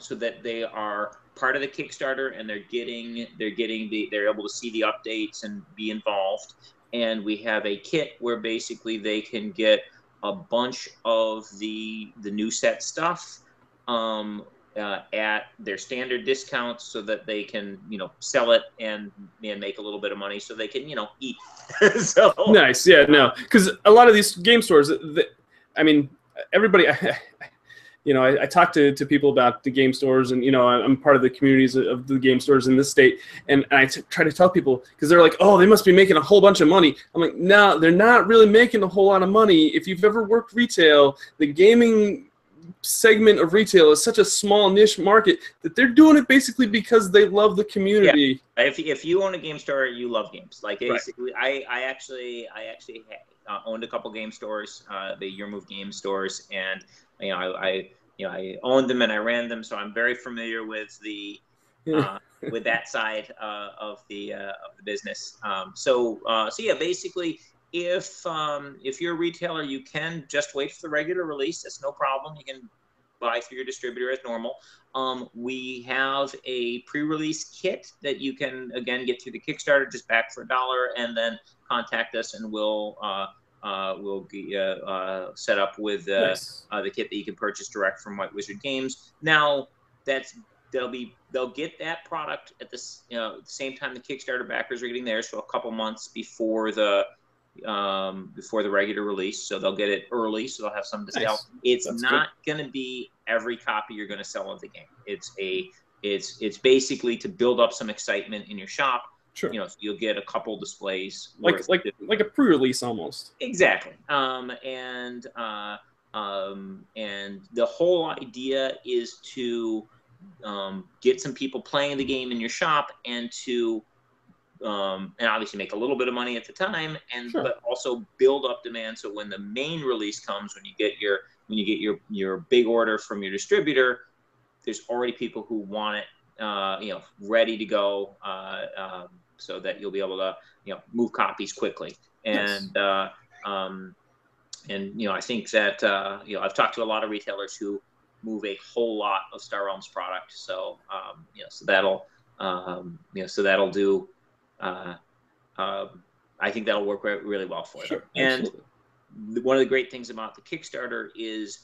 so that they are part of the Kickstarter and they're able to see the updates and be involved. And we have a kit where basically they can get a bunch of the new set stuff at their standard discounts, so that they can sell it and make a little bit of money, so they can eat. So nice. Yeah, no, because a lot of these game stores, everybody, you know, I talk to people about the game stores, and, you know, I'm part of the communities of the game stores in this state, and I try to tell people, because they're like, oh, they must be making a whole bunch of money. I'm like, no, they're not really making a whole lot of money. If you've ever worked retail, the gaming segment of retail is such a small niche market that they're doing it basically because they love the community. Yeah. If you own a game store, you love games. Like, basically, right. I actually owned a couple game stores, the Your Move game stores, and you know, I owned them and I ran them, so I'm very familiar with the with that side of the business. So yeah, basically, if you're a retailer, you can just wait for the regular release. That's no problem. You can buy through your distributor as normal. We have a pre-release kit that you can, again, get through the Kickstarter, just back for $1, and then contact us, and we'll set up with Nice. the kit that you can purchase direct from White Wizard Games. Now, they'll get that product at the same time the Kickstarter backers are getting theirs, so a couple months before the regular release, so they'll get it early, so they'll have something to sell. It's not going to be every copy you're going to sell of the game. It's basically to build up some excitement in your shop. Sure. You know, so you'll get a couple displays, like a pre-release almost. Exactly. And the whole idea is to get some people playing the game in your shop, and to and obviously make a little bit of money at the time, and sure. but also build up demand, so when the main release comes, when you get your big order from your distributor, there's already people who want it, you know, ready to go, so that you'll be able to, you know, move copies quickly. And nice. And you know, I think that you know, I've talked to a lot of retailers who move a whole lot of Star Realms product, so you know, so that'll do. I think that'll work really well for them. And one of the great things about the Kickstarter is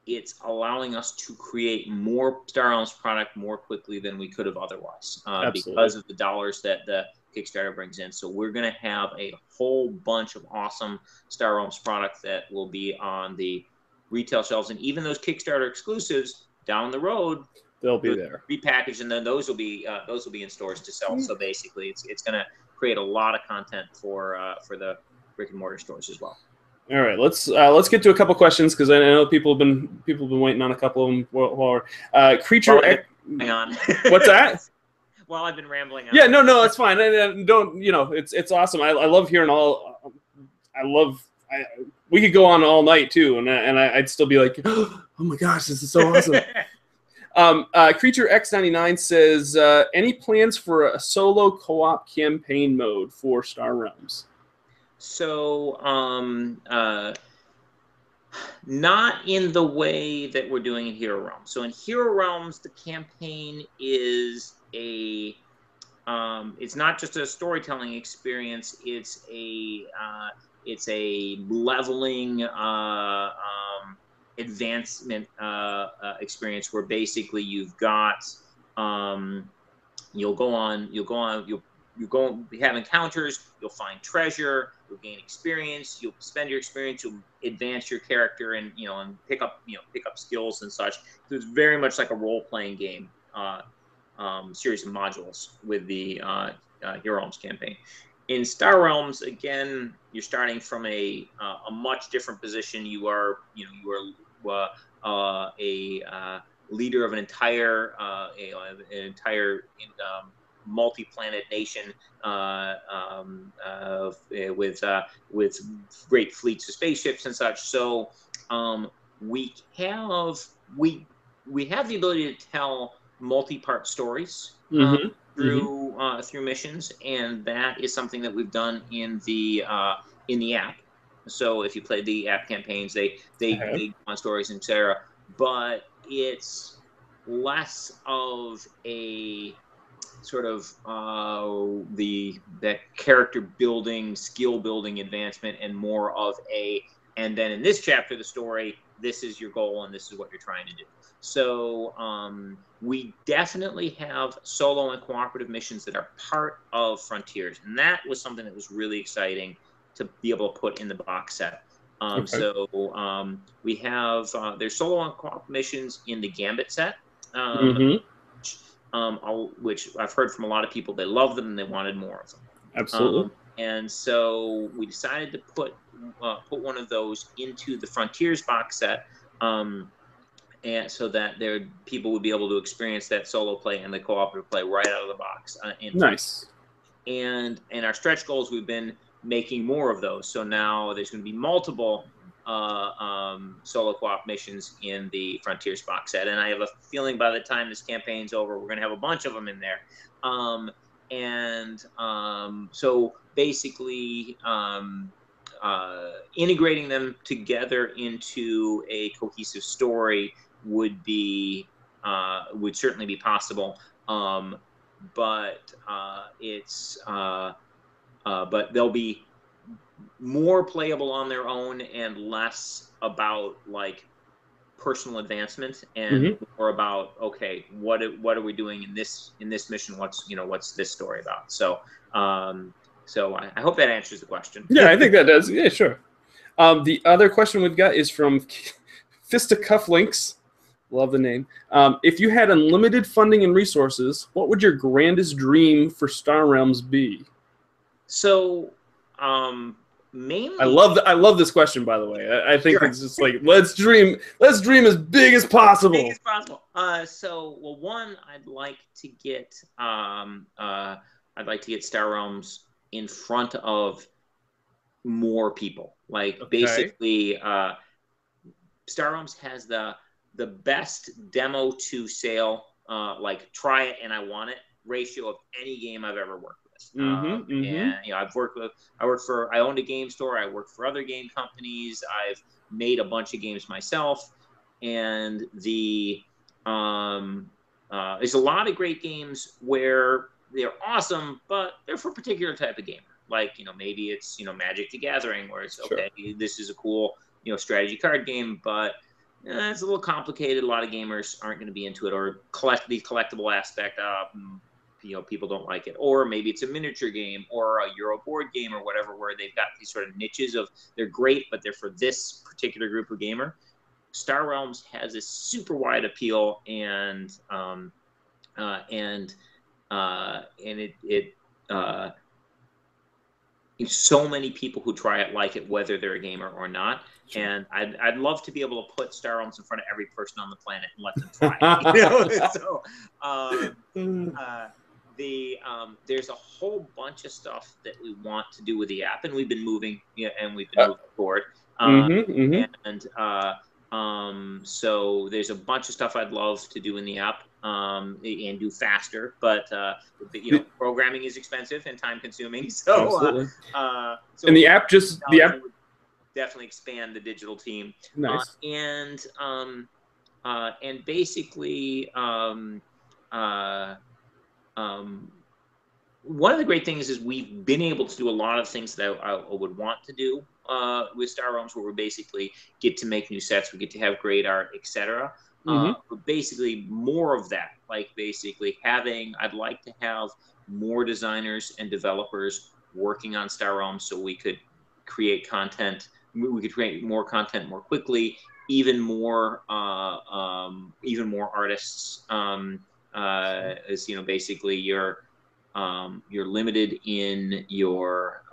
it's allowing us to create more Star Realms product more quickly than we could have otherwise, because of the dollars that the Kickstarter brings in. So we're going to have a whole bunch of awesome Star Realms product that will be on the retail shelves, and even those Kickstarter exclusives down the road, they'll be there repackaged, and then those will be in stores to sell. So basically, it's going to create a lot of content for the brick and mortar stores as well. All right, let's get to a couple questions, because I know people have been waiting on a couple of them. Creature. Hang on. What's that? Well, I've been rambling on. Yeah, no, it's fine. I don't, you know, it's awesome. I love hearing all. We could go on all night too, and I'd still be like, oh my gosh, this is so awesome. Creature X99 says, any plans for a solo co-op campaign mode for Star Realms? So, not in the way that we're doing in Hero Realms. So in Hero Realms, the campaign is it's not just a storytelling experience. It's a leveling advancement experience, where basically you've got you'll have encounters, you'll find treasure, you'll gain experience, you'll spend your experience, you'll advance your character, and and pick up skills and such. So it's very much like a role-playing game series of modules with the Hero Realms campaign. In Star Realms, again, you're starting from a much different position. You are a leader of an entire multi-planet nation with great fleets of spaceships and such. So we have the ability to tell multi-part stories through missions, and that is something that we've done in the app. So if you play the app campaigns, they go on stories, etc. But it's less of a sort of that character building, skill building advancement, and more of and then in this chapter of the story, this is your goal and this is what you're trying to do. So we definitely have solo and cooperative missions that are part of Frontiers, and that was something that was really exciting to be able to put in the box set. So we have there's solo and co-op missions in the Gambit set, which I've heard from a lot of people. They love them and they wanted more of them. Absolutely. And so we decided to put one of those into the Frontiers box set, and so that people would be able to experience that solo play and the cooperative play right out of the box. Nice. And our stretch goals, we've been making more of those. So now there's going to be multiple solo co-op missions in the Frontiers box set, and I have a feeling by the time this campaign's over, we're going to have a bunch of them in there. So basically, integrating them together into a cohesive story would certainly be possible. But they'll be more playable on their own and less about like personal advancement and more about, okay, what are we doing in this mission? What's this story about? So I hope that answers the question. Yeah, I think that does. Yeah, sure. The other question we've got is from Fisticufflinks. Love the name. If you had unlimited funding and resources, what would your grandest dream for Star Realms be? So, mainly, I love this question, by the way. I think it's just like let's dream as big as possible. Big as possible. One, I'd like to get Star Realms in front of more people. Like basically, Star Realms has the best demo to sale, like try it and I want it ratio of any game I've ever worked with. And I owned a game store. I worked for other game companies. I've made a bunch of games myself, and there's a lot of great games where they're awesome, but they're for a particular type of gamer. Like, maybe it's, Magic the Gathering, where it's okay, this is a cool, strategy card game, but it's a little complicated. A lot of gamers aren't going to be into it, or the collectible aspect of, people don't like it. Or maybe it's a miniature game or a Euro board game or whatever, where they've got these sort of niches of they're great, but they're for this particular group of gamer. Star Realms has a super wide appeal, and so many people who try it like it, whether they're a gamer or not. Sure. And I'd love to be able to put Star Realms in front of every person on the planet and let them try it. There's a whole bunch of stuff that we want to do with the app, and we've been moving, moving forward. So there's a bunch of stuff I'd love to do in the app, and do faster, but programming is expensive and time consuming. So and the app would definitely expand the digital team. Nice. And basically, one of the great things is we've been able to do a lot of things that I would want to do with Star Realms, where we basically get to make new sets, we get to have great art, etc. But basically more of that, like basically I'd like to have more designers and developers working on Star Realms, so we could create content. We could create more content more quickly, even more artists. As basically you're limited in your.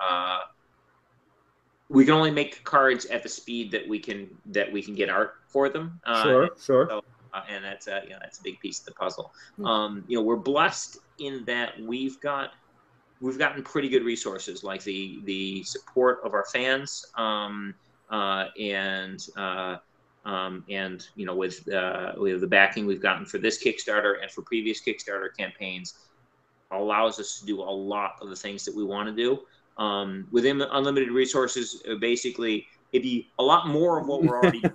We can only make cards at the speed that we can get art for them. Sure. So, and that's a big piece of the puzzle. We're blessed in that we've gotten pretty good resources, like the support of our fans, with the backing we've gotten for this Kickstarter and for previous Kickstarter campaigns, allows us to do a lot of the things that we want to do. Within unlimited resources, basically, it'd be a lot more of what we're already doing.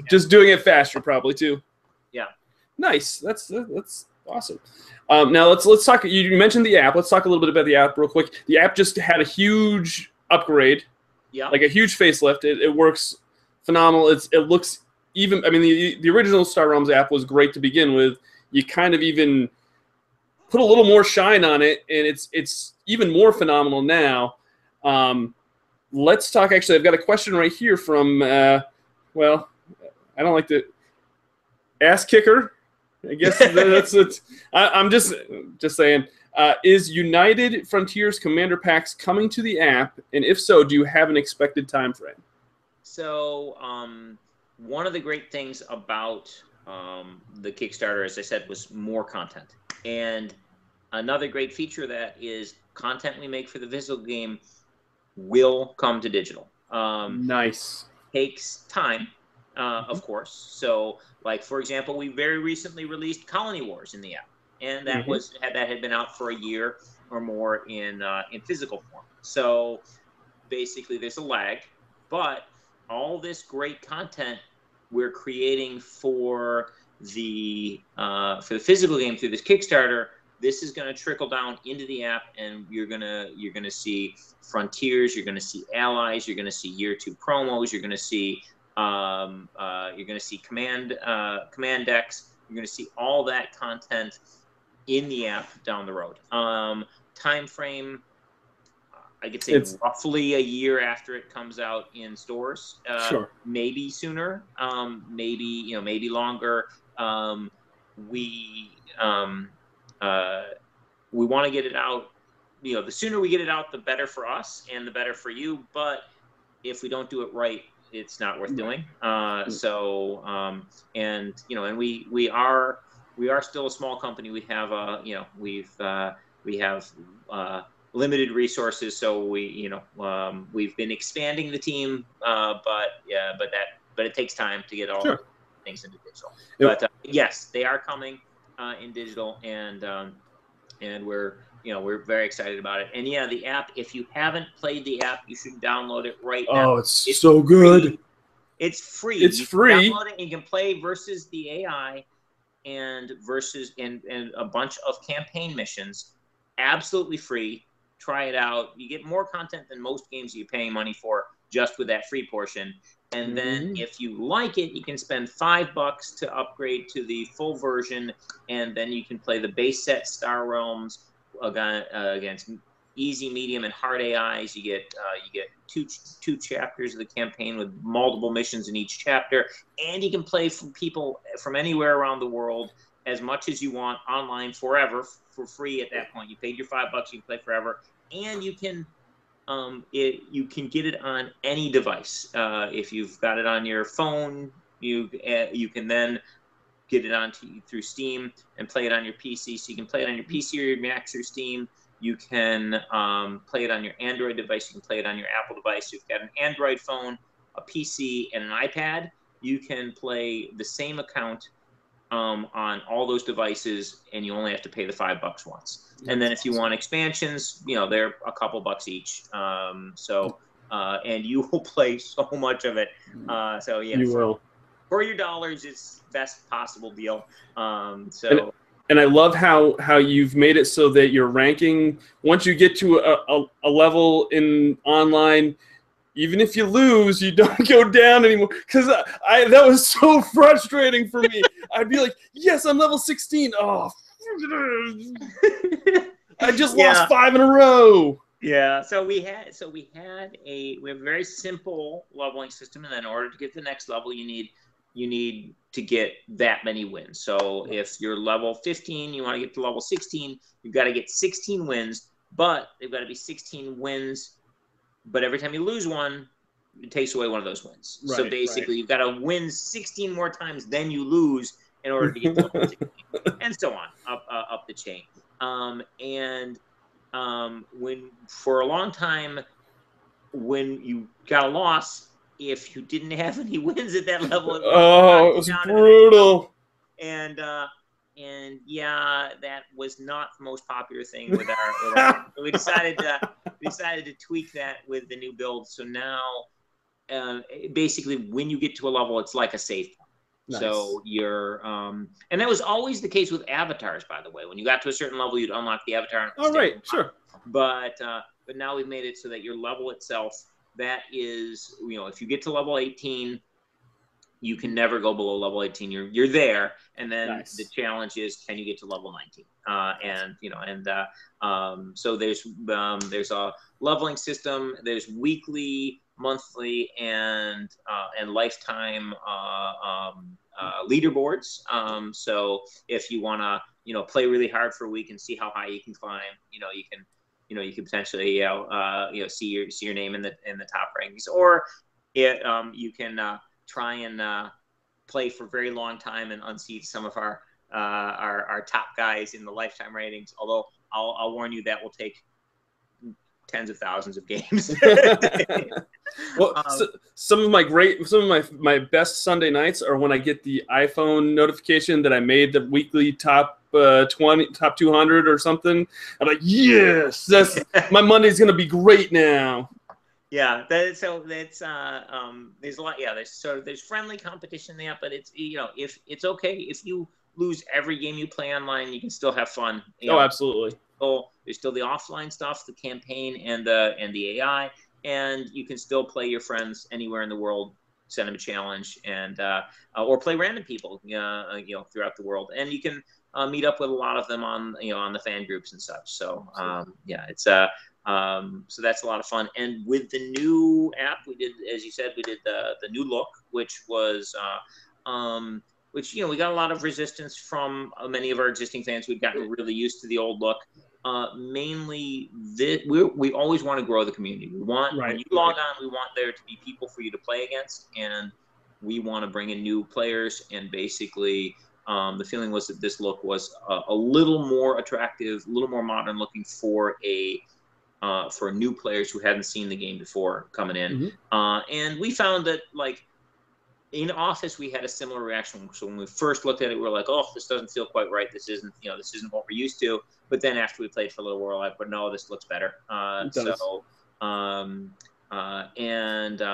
just doing it faster, probably too. Yeah. Nice. That's awesome. Now let's talk. You mentioned the app. Let's talk a little bit about the app real quick. The app just had a huge upgrade. Yeah. Like a huge facelift. It works phenomenal. It looks even. I mean, the original Star Realms app was great to begin with. You kind of even put a little more shine on it, and it's even more phenomenal now. let's talk. Actually, I've got a question right here from, well, I don't like to ass kicker. I guess that's it. I'm just saying. Is United Frontiers Commander Packs coming to the app? And if so, do you have an expected time frame? So one of the great things about the Kickstarter, as I said, was more content. And another great feature of that is content we make for the physical game will come to digital. Nice. Takes time, of course. So, like, for example, we very recently released Colony Wars in the app. And that that had been out for a year or more in physical form. So basically, there's a lag, but all this great content we're creating for the physical game through this Kickstarter, this is going to trickle down into the app, and you're gonna see Frontiers, you're going to see Allies, you're going to see Year 2 promos, you're going to see command decks, you're going to see all that content in the app down the road. Time frame, I could say roughly a year after it comes out in stores. Sure. Maybe sooner. Maybe longer. We want to get it out. The sooner we get it out, the better for us and the better for you. But if we don't do it right, it's not worth doing. We are still a small company. We have limited resources, so we've been expanding the team, but it takes time to get all things into digital. Yep. But yes, they are coming in digital, and we're very excited about it. And yeah, the app, if you haven't played the app, you should download it right now. Oh, it's so good. Free. It's free. It's free. Download it and you can play versus the AI and a bunch of campaign missions, absolutely free. Try it out. You get more content than most games you're paying money for just with that free portion. And then if you like it, you can spend $5 to upgrade to the full version, and then you can play the base set Star Realms against easy, medium, and hard AIs. You get two chapters of the campaign with multiple missions in each chapter, and you can play from people from anywhere around the world as much as you want online forever for free. At that point, you paid your $5, you can play forever, and you can get it on any device. If you've got it on your phone, you can then get it through Steam and play it on your PC. So you can play it on your PC or your Mac through Steam. You can play it on your Android device. You can play it on your Apple device. You've got an Android phone, a PC, and an iPad. You can play the same account on all those devices, and you only have to pay the $5 once. And then if you want expansions, they're a couple bucks each. And you will play so much of it. You will. For your dollars, it's best possible deal. And I love how you've made it so that your ranking, once you get to a level in online, even if you lose, you don't go down anymore. Because that was so frustrating for me. I'd be like, yes, I'm level 16. Oh, I just lost 5 in a row. Yeah, so we have a very simple leveling system, and then in order to get to the next level, you need to get that many wins. So if you're level 15, you want to get to level 16, you've got to get 16 wins, but they've got to be 16 wins. But every time you lose one, it takes away one of those wins. Right, so basically, you've got to win 16 more times than you lose in order to get to level 16, and so on up the chain. When for a long time, when you got a loss, if you didn't have any wins at that level, it was brutal. And yeah, that was not the most popular thing with our. So we decided to tweak that with the new build. So now, basically, when you get to a level, it's like a save point. Nice. So you're, and that was always the case with avatars, by the way. When you got to a certain level, you'd unlock the avatar. Oh, right, sure. But now we've made it so that your level itself, that is, if you get to level 18, you can never go below level 18. You're there, and then Nice. the challenge is, can you get to level 19? So there's a leveling system. There's weekly, monthly, and lifetime leaderboards. So if you want to play really hard for a week and see how high you can climb, you can potentially see your name in the top rankings, or you can try and play for a very long time and unseat some of our top guys in the lifetime ratings. Although I'll warn you, that will take tens of thousands of games. Well, some of my best Sunday nights are when I get the iPhone notification that I made the weekly top 200 or something. I'm like, yes, my Monday's gonna be great now. Yeah, there's a lot. Yeah, there's friendly competition there, but it's if it's okay if you lose every game you play online, you can still have fun. Absolutely. So there's still the offline stuff, the campaign, and the AI, and you can still play your friends anywhere in the world. Send them a challenge, and or play random people, throughout the world, and you can meet up with a lot of them on the fan groups and such. So it's so that's a lot of fun. And with the new app, we did, as you said, we did the new look, which was we got a lot of resistance from many of our existing fans who'd gotten really used to the old look. Mainly, we always want to grow the community. We want, when you log on, we want there to be people for you to play against, and we want to bring in new players. And basically, the feeling was that this look was a little more attractive, a little more modern looking for new players who hadn't seen the game before coming in. Mm-hmm. And we found that, like, in Office, we had a similar reaction. So when we first looked at it, we were like, "Oh, this doesn't feel quite right. This isn't what we're used to." But then after we played for a little while, like, "But no, this looks better."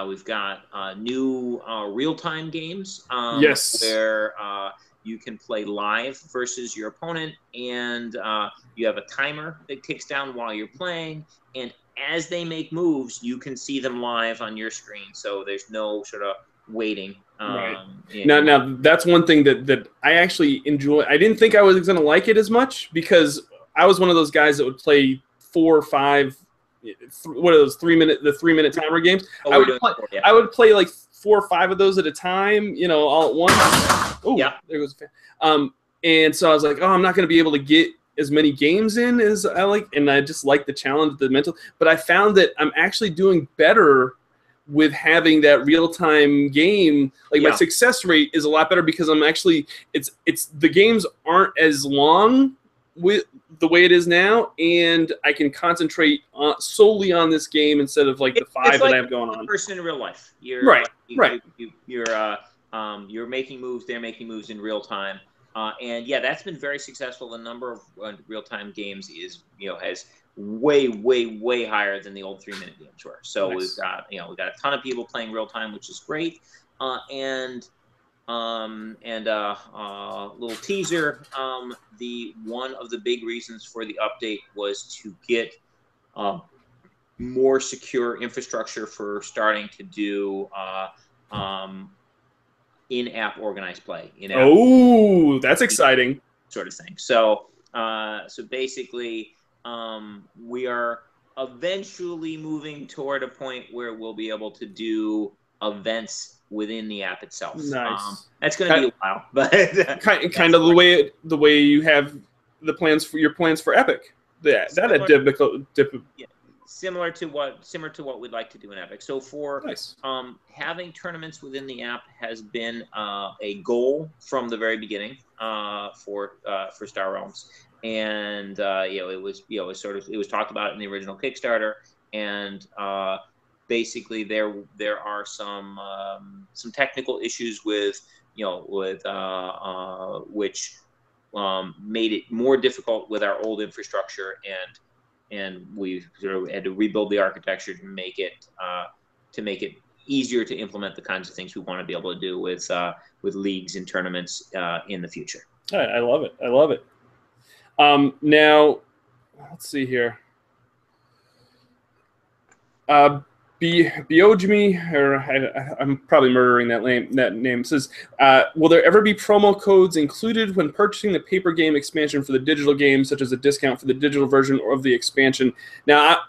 We've got new real-time games. Yes. Where you can play live versus your opponent, and you have a timer that ticks down while you're playing, and as they make moves, you can see them live on your screen. So there's no sort of waiting. Right. Now that's one thing that I actually enjoy. I didn't think I was going to like it as much, because I was one of those guys that would play 4 or 5. What are those 3-minute timer games? I would play like 4 or 5 of those at a time, all at once. Oh, yeah. There goes a fan. And so I was like, oh, I'm not going to be able to get as many games in as I like, and I just like the challenge, the mental. But I found that I'm actually doing better with having that real-time game. Like, my success rate is a lot better, because I'm actually it's the games aren't as long with the way it is now, and I can concentrate solely on this game instead of like the 5 that I have going on. Person in real life, you're you're making moves. They're making moves in real time, and that's been very successful. The number of real-time games is has way higher than the old 3-minute games were. So nice. We've got a ton of people playing real time, which is great. And little teaser. One of the big reasons for the update was to get more secure infrastructure for starting to do in-app organized play. Oh, that's exciting. Sort of thing. So basically, we are eventually moving toward a point where we'll be able to do events within the app itself. Nice. That's going to be a while, but kind of the way you have the plans for your plans for Epic. Similar to what we'd like to do in Epic. So for having tournaments within the app has been a goal from the very beginning for Star Realms, and it was talked about in the original Kickstarter, and basically there are some technical issues with which made it more difficult with our old infrastructure, and we sort of had to rebuild the architecture to make it easier to implement the kinds of things we want to be able to do with leagues and tournaments in the future. I love it. Now, let's see here. Biojimi, or I'm probably murdering that name, says, will there ever be promo codes included when purchasing the paper game expansion for the digital game, such as a discount for the digital version of the expansion? Now,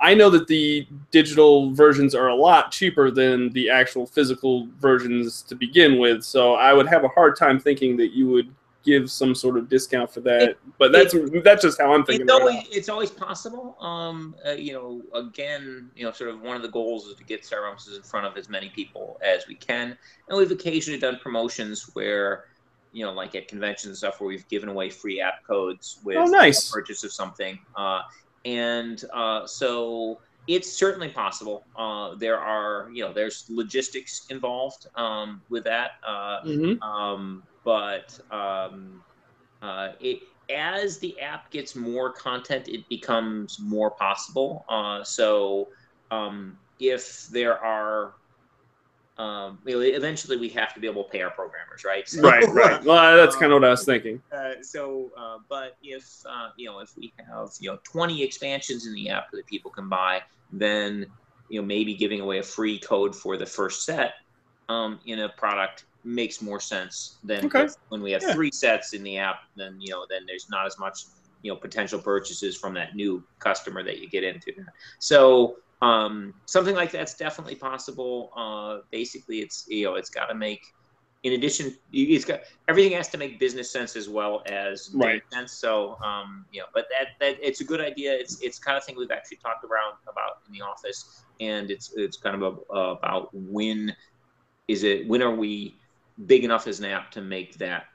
I know that the digital versions are a lot cheaper than the actual physical versions to begin with, so I would have a hard time thinking that you would give some sort of discount for that. But that's just how I'm thinking. It's always possible. You know, again, you know, sort of one of the goals is to get Star Realms in front of as many people as we can, and we've occasionally done promotions where, you know, like at conventions and stuff, where we've given away free app codes with a purchase of something. So it's certainly possible. There are, you know, there's logistics involved with that. As the app gets more content, it becomes more possible. If there are, you know, eventually we have to be able to pay our programmers, right? So, right. Well, that's kind of what I was thinking. But if you know, if we have, you know, 20 expansions in the app that people can buy, then, you know, maybe giving away a free code for the first set in a product makes more sense than when we have 3 sets in the app. Then, you know, then there's not as much, you know, potential purchases from that new customer that you get into. So something like that's definitely possible. Basically, it's, you know, it's got to make, in addition, everything has to make business sense as well as game sense. So you know, but that it's a good idea. It's the kind of thing we've actually talked about in the office, and it's kind of about when are we big enough as an app to make that,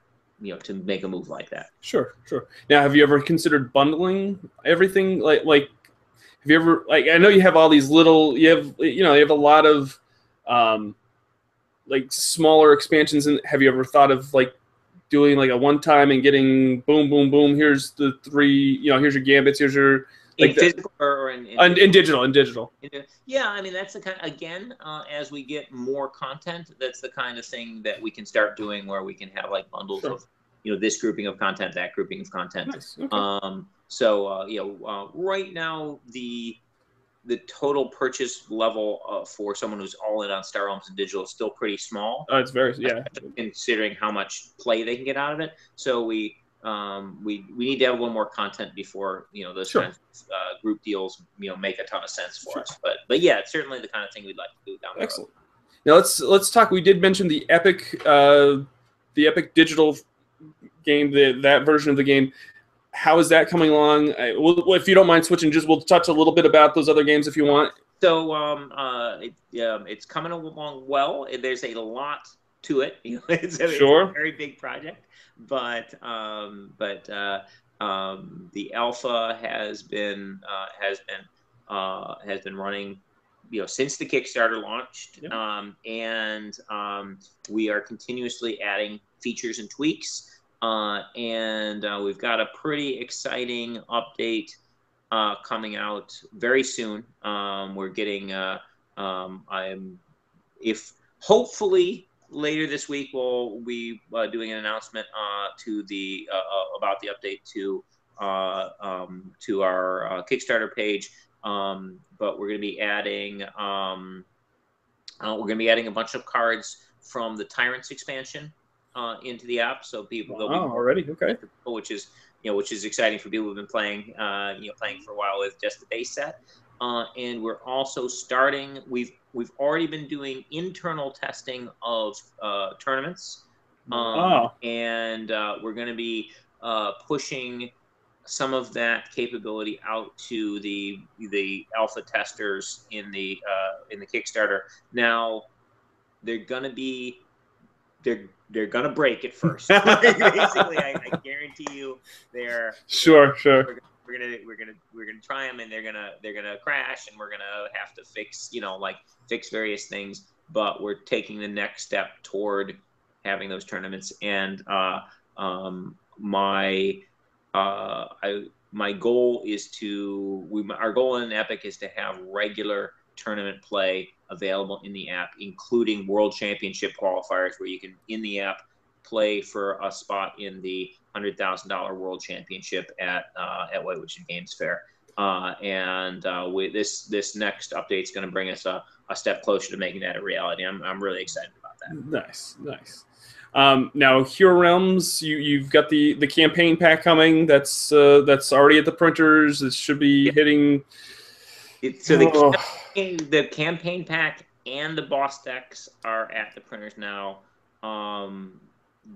you know, to make a move like that. Sure. Now, have you ever considered bundling everything? Like have you ever, like, I know you have all these little, you have a lot of like smaller expansions, and have you ever thought of like doing like a one time and getting boom, here's the 3, you know, here's your gambits, here's your, like, in physical or in digital? Yeah, I mean, that's the kind, again, as we get more content, that's the kind of thing that we can start doing, where we can have like bundles of, you know, this grouping of content, that grouping of content. Nice. Okay. You know, right now the total purchase level for someone who's all in on Star Realms and digital is still pretty small. It's very, considering how much play they can get out of it. So we need to have a little more content before, you know, those kinds of group deals, you know, make a ton of sense for us. But yeah, it's certainly the kind of thing we'd like to do down the road. Excellent. Now let's talk. We did mention the Epic digital game, that version of the game. How is that coming along? If you don't mind switching, we'll touch a little bit about those other games if you want. So it's coming along well. There's a lot to it. You know, it's a very big project, but the alpha has been running, you know, since the Kickstarter launched, and we are continuously adding features and tweaks. And we've got a pretty exciting update coming out very soon. We're getting, if hopefully later this week, we'll be doing an announcement about the update to our Kickstarter page. But we're going to be adding a bunch of cards from the Tyrants expansion into the app, so people already which is exciting for people who've been playing for a while with just the base set. And we're also starting. We've already been doing internal testing of tournaments, and we're going to be pushing some of that capability out to the alpha testers in the Kickstarter. Now they're gonna break it first. Basically, I guarantee you, they're sure. We're gonna try them, and they're gonna crash, and we're gonna have to fix various things. But we're taking the next step toward having those tournaments, and my goal is our goal in Epic is to have regular tournament play available in the app, including World Championship qualifiers, where you can, in the app, play for a spot in the $100,000 World Championship at White Witch Games Fair. With this next update is going to bring us a step closer to making that a reality. I'm really excited about that. Nice, nice. Now, Hero Realms, you've got the campaign pack coming. That's already at the printers. It should be hitting. So the campaign pack and the boss decks are at the printers now.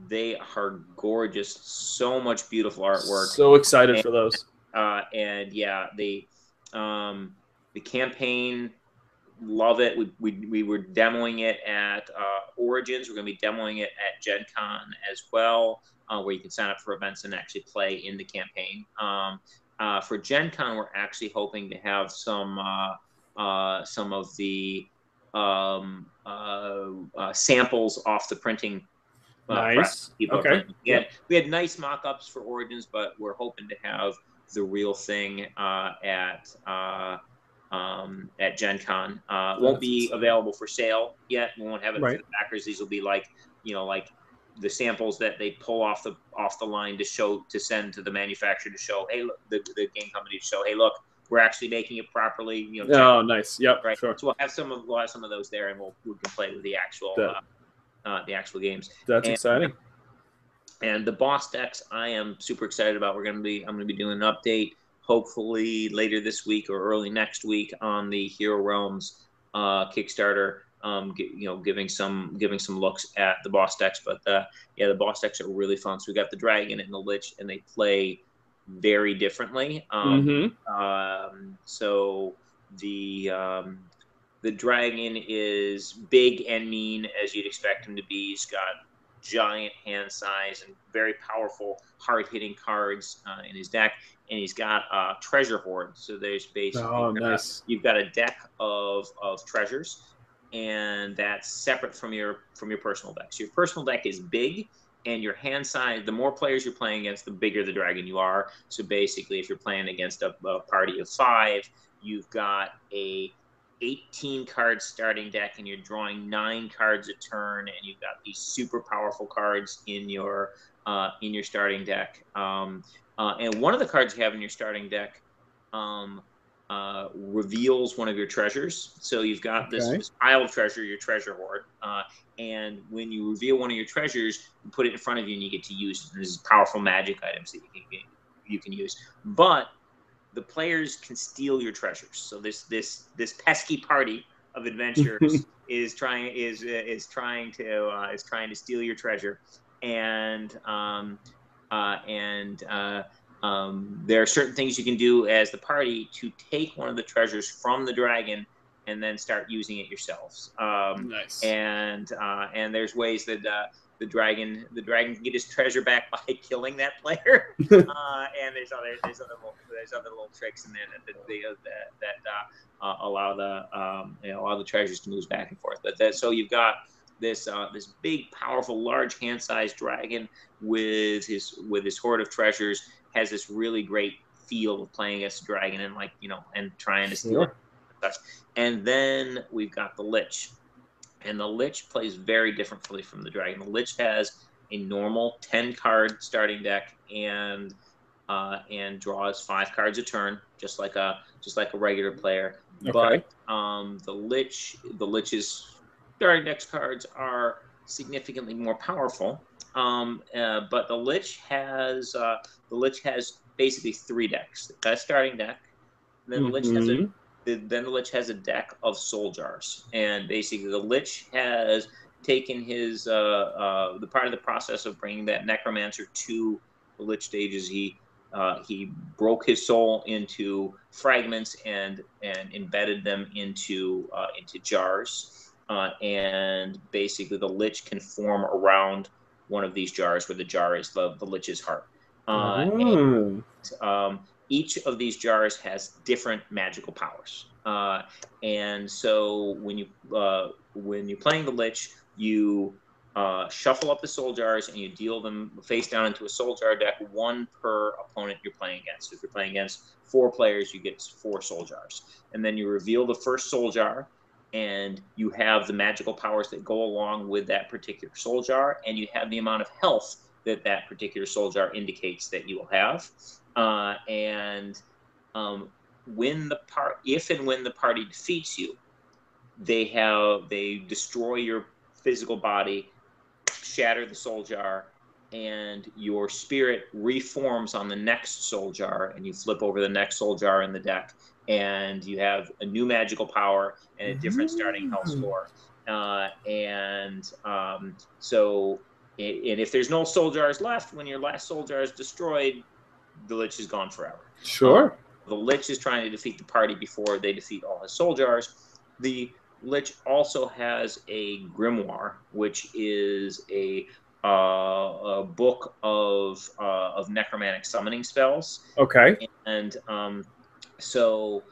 They are gorgeous. So much beautiful artwork. So excited for those. And yeah, the campaign, love it. We were demoing it at Origins. We're going to be demoing it at Gen Con as well, where you can sign up for events and actually play in the campaign. For Gen Con, we're actually hoping to have some of the samples off the printing. Nice. Okay. We had nice mock-ups for Origins, but we're hoping to have the real thing at Gen Con. Won't be available for sale yet. We won't have it for the backers. These will be like the samples that they pull off the line to send to the manufacturer to show, hey, look, the game company to show, hey, look, we're actually making it properly. Oh, nice. Yep. Right. Sure. So we'll have some of those there, and we can play with the actual games. That's exciting. And the boss decks, I am super excited about. I'm going to be doing an update hopefully later this week or early next week on the Hero Realms Kickstarter. Giving some looks at the boss decks, but the boss decks are really fun. So we got the dragon and the lich, and they play very differently. So the dragon is big and mean, as you'd expect him to be. He's got giant hand size and very powerful, hard-hitting cards in his deck, and he's got a treasure hoard. So there's basically you've got a deck of treasures, and that's separate from your personal deck. So your personal deck is big, and your hand size, the more players you're playing against, the bigger the dragon you are. So basically, if you're playing against a party of 5, you've got a 18 card starting deck, and you're drawing 9 cards a turn, and you've got these super powerful cards in your starting deck. And one of the cards you have in your starting deck reveals one of your treasures. So you've got this pile of treasure, your treasure hoard, and when you reveal one of your treasures, you put it in front of you, and you get to use it. There's powerful magic items that you can use, but the players can steal your treasures. So this pesky party of adventurers is trying to steal your treasure, and there are certain things you can do as the party to take one of the treasures from the dragon and then start using it yourselves. Nice. And there's ways that the dragon can get his treasure back by killing that player. And there's other little tricks in there that allow the treasures to move back and forth. But so you've got this big, powerful, large hand-sized dragon with his hoard of treasures, has this really great feel of playing as a dragon and trying to steal it. And then we've got the lich. And the lich plays very differently from the dragon. The lich has a normal 10-card starting deck and draws 5 cards a turn, just like a regular player. Okay. But the lich's starting deck cards are significantly more powerful. But the lich has basically 3 decks. A starting deck, and then the lich has a deck of soul jars, and basically the lich has taken his the part of the process of bringing that necromancer to the lich stages. He broke his soul into fragments and embedded them into jars, and basically the lich can form around one of these jars, where the jar is the lich's heart. Each of these jars has different magical powers, and so when you're playing the lich, you shuffle up the soul jars and you deal them face down into a soul jar deck, 1 per opponent you're playing against. If you're playing against 4 players, you get 4 soul jars, and then you reveal the first soul jar, and you have the magical powers that go along with that particular soul jar, and you have the amount of health that particular soul jar indicates that you will have. if and when the party defeats you, they destroy your physical body, shatter the soul jar, and your spirit reforms on the next soul jar, and you flip over the next soul jar in the deck, and you have a new magical power and a different starting health score. So if there's no soul jars left, when your last soul jar is destroyed, the Lich is gone forever. Sure. The Lich is trying to defeat the party before they defeat all his soul jars. The Lich also has a grimoire, which is a book of necromantic summoning spells. Okay. And so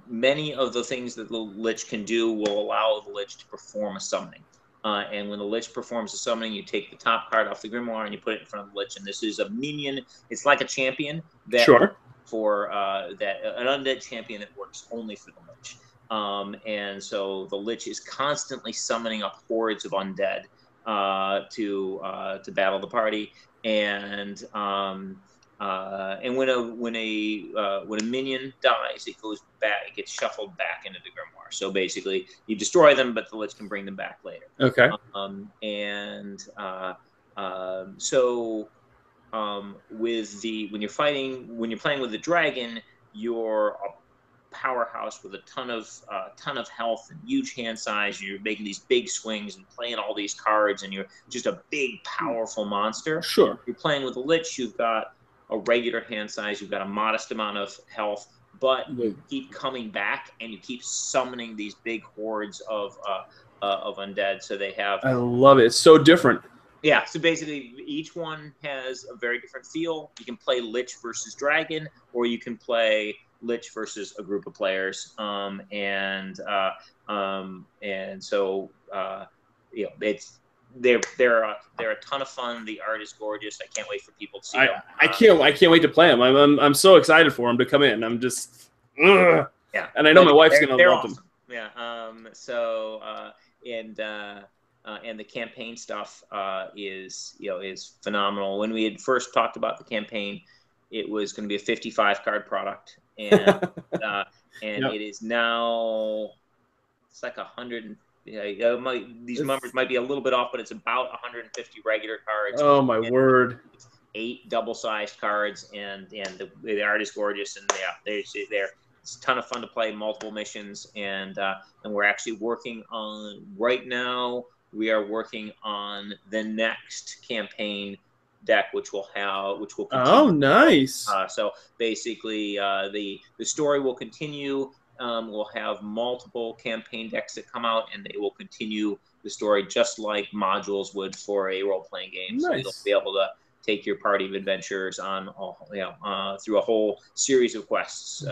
many of the things that the Lich can do will allow the Lich to perform a summoning. And when the Lich performs a summoning, you take the top card off the grimoire and you put it in front of the Lich. And this is a minion. It's like a champion that Sure. for an undead champion that works only for the Lich. And so the Lich is constantly summoning up hordes of undead to battle the party. And when a minion dies, it goes back. It gets shuffled back into the grimoire. So basically, you destroy them, but the Lich can bring them back later. Okay. When you're playing with the dragon, you're a powerhouse with a ton of health and huge hand size. You're making these big swings and playing all these cards, and you're just a big, powerful monster. Sure. If you're playing with the Lich, you've got a regular hand size, you've got a modest amount of health, but you keep coming back and you keep summoning these big hordes of undead. So they have. I love it. It's so different. Yeah, so basically each one has a very different feel. You can play Lich versus Dragon, or you can play Lich versus a group of players. They're a ton of fun. The art is gorgeous. I can't wait for people to see them. I can't wait to play them. I'm so excited for them to come in. I'm just yeah. And I know my wife's gonna love awesome. them. Yeah. And the campaign stuff is phenomenal. When we had first talked about the campaign, it was going to be a 55 card product, and it is now it's like 100. These numbers might be a little bit off, but it's about 150 regular cards. Oh my word! 8 double-sized cards, and the art is gorgeous, and it's a ton of fun to play, multiple missions, and we're actually working on right now. We are working on the next campaign deck, which will continue. Oh, nice. So basically, the story will continue. We'll have multiple campaign decks that come out, and they will continue the story just like modules would for a role-playing game. Nice. So you'll be able to take your party of adventures on, through a whole series of quests.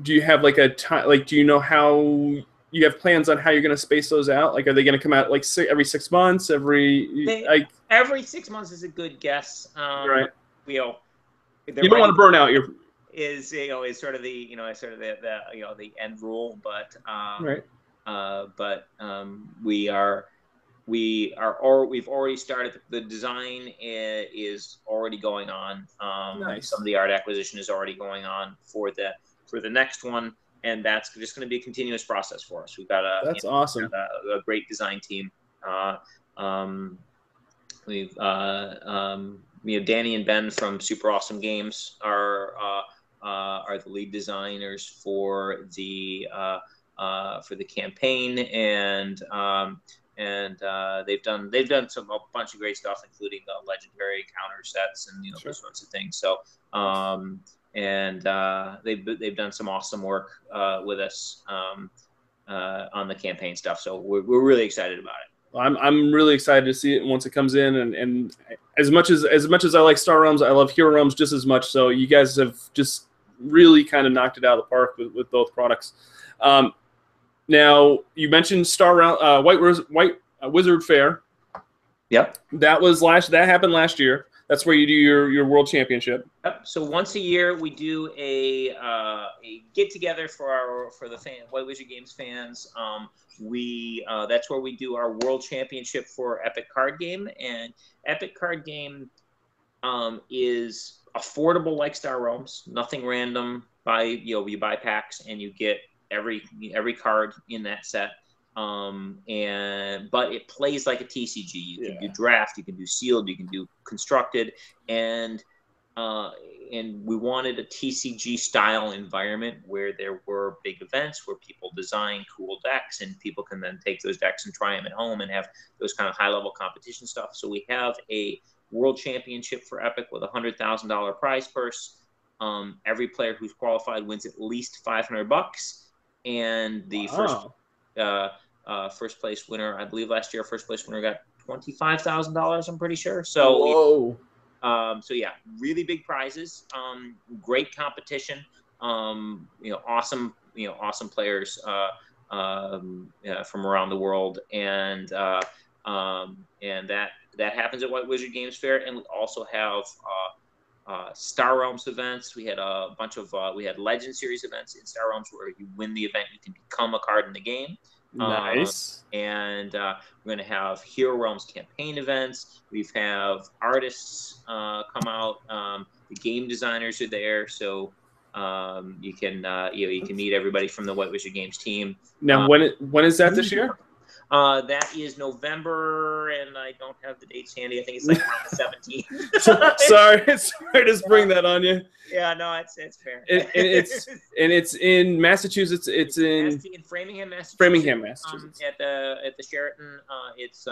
Do you have like a time? Like, do you know how? You have plans on how you're going to space those out? Like, are they going to come out like every 6 months? Every 6 months is a good guess. Right. You don't want to burn out your. Is sort of the the end rule, but right. We've already started. The design is already going on. Nice. Some of the art acquisition is already going on for the next one. And that's just going to be a continuous process for us. We've got awesome. A great design team. We have Danny and Ben from Super Awesome Games are the lead designers for the campaign, and they've done a bunch of great stuff, including the legendary counter sets and those sorts of things. So. They've done some awesome work with us on the campaign stuff. So we're really excited about it. I'm really excited to see it once it comes in, and as much as I like Star Realms, I love Hero Realms just as much. So you guys have just really kind of knocked it out of the park with both products. Now you mentioned Star Realm, White Wizard Fair. Yep. That happened last year. That's where you do your world championship. Yep. So once a year we do a get together for the White Wizard Games fans. That's where we do our world championship for Epic Card Game, and Epic Card Game is affordable like Star Realms, nothing random. You buy packs and you get every card in that set. But it plays like a TCG. You can do draft, you can do sealed, you can do constructed, and we wanted a TCG style environment where there were big events where people design cool decks and people can then take those decks and try them at home and have those kind of high level competition stuff. So we have a world championship for Epic with $100,000 prize purse. Every player who's qualified wins at least $500, and the first place winner, I believe last year, first place winner got $25,000. I'm pretty sure. So so yeah, really big prizes, great competition. Awesome players from around the world, and that happens at White Wizard Games Fair. And we also have Star Realms events. We had a bunch of we had Legend Series events in Star Realms where you win the event, you can become a card in the game. Nice. And we're going to have Hero Realms campaign events. We have artists come out. The game designers are there, so you can meet everybody from the White Wizard Games team. Now, when is that this year? That is November, and I don't have the dates handy. I think it's like around the 17th. Sorry to spring that on you. Yeah, no, it's fair. It's in Massachusetts. It's in Framingham, Massachusetts. Framingham, Massachusetts. At the Sheraton. It's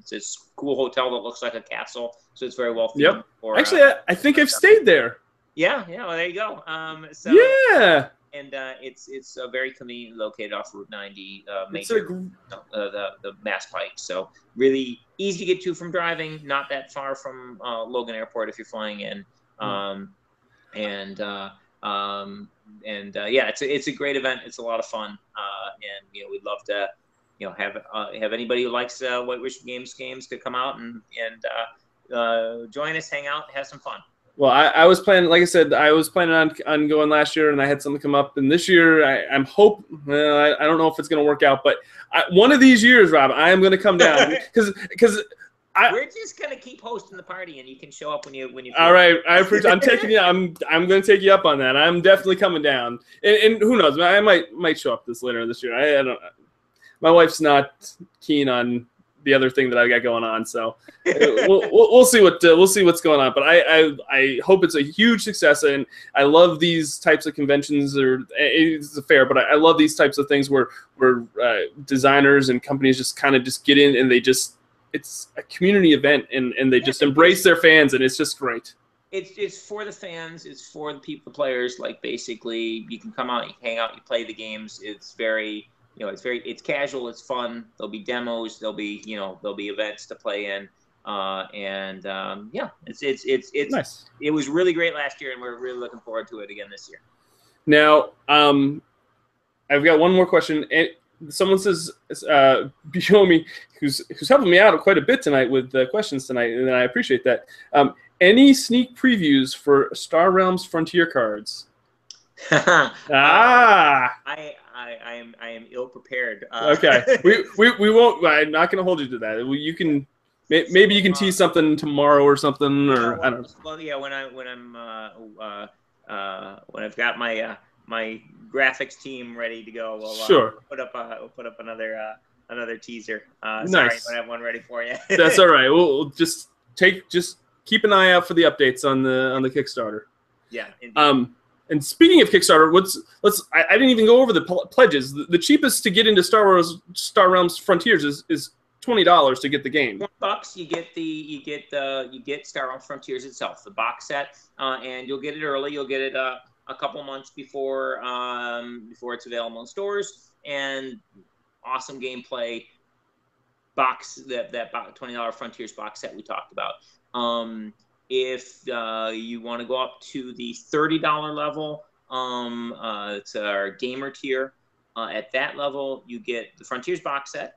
this cool hotel that looks like a castle, so it's very well themed. Yep. Actually, I think I've stayed there. Yeah. Well, there you go. Yeah. And it's very conveniently located off Route 90, the Mass Pike. So really easy to get to from driving. Not that far from Logan Airport if you're flying in. It's a great event. It's a lot of fun. And we'd love to have anybody who likes White Wizard Games to come out and join us, hang out, have some fun. Well, I was planning, like I said, I was planning on going last year, and I had something come up. And this year, I don't know if it's going to work out, but one of these years, Rob, I am going to come down because we're just going to keep hosting the party, and you can show up when you. All right, I'm taking you. I'm going to take you up on that. I'm definitely coming down, and who knows? I might show up later this year. I don't. My wife's not keen on the other thing that I've got going on, so we'll see what's going on. But I hope it's a huge success, and I love these types of conventions. It's a fair, but I love these types of things where designers and companies just kind of just get in and it's a community event and they just embrace their fans, and it's just great. It's for the fans. It's for the players. Like basically, you can come out, you can hang out, you play the games. It's very it's casual, it's fun. There'll be demos, there'll be events to play in, it's nice. It was really great last year, and we're really looking forward to it again this year. Now, I've got one more question. Someone says, Biomi, who's helping me out quite a bit tonight with the questions tonight, and I appreciate that. Any sneak previews for Star Realms Frontier cards? I am ill prepared. Okay, we won't. I'm not going to hold you to that. You can maybe you can tease something tomorrow or something, or I don't know. Well, yeah, when I've got my my graphics team ready to go, we'll put up another teaser. Sorry, nice. I don't have one ready for you. That's all right. We'll just keep an eye out for the updates on the Kickstarter. Yeah. Indeed. And speaking of Kickstarter, I didn't even go over the pledges. The cheapest to get into Star Realms Frontiers is $20 to get the game. $20, you get Star Realms Frontiers itself, the box set, and you'll get it early. You'll get it a couple months before it's available in stores. And awesome gameplay box that $20 Frontiers box set we talked about. If you want to go up to the $30 level, it's our gamer tier. At that level, you get the Frontiers box set.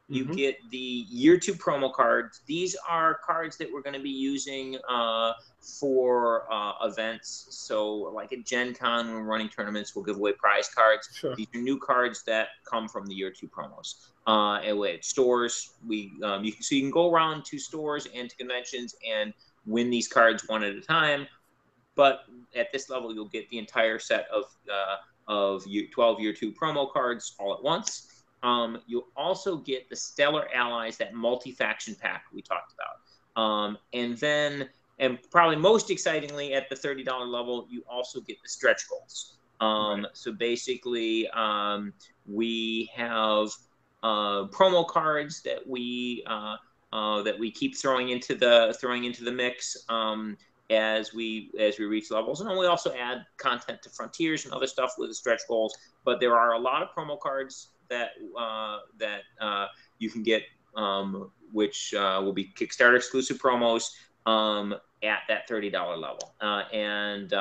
You get the Year 2 promo cards. These are cards that we're going to be using for events. So like at Gen Con, when we're running tournaments, we'll give away prize cards. Sure. These are new cards that come from the Year 2 promos. At stores, you can go around to stores and to conventions and win these cards one at a time, but at this level, you'll get the entire set of 12 Year 2 promo cards all at once. You'll also get the Stellar Allies, that multi-faction pack we talked about. And then, and probably most excitingly, at the $30 level, you also get the stretch goals. Right. So basically, we have promo cards that we keep throwing into the mix as we reach levels, and then we also add content to Frontiers and other stuff with the stretch goals. But there are a lot of promo cards that you can get, which will be Kickstarter exclusive promos at that $30 level, and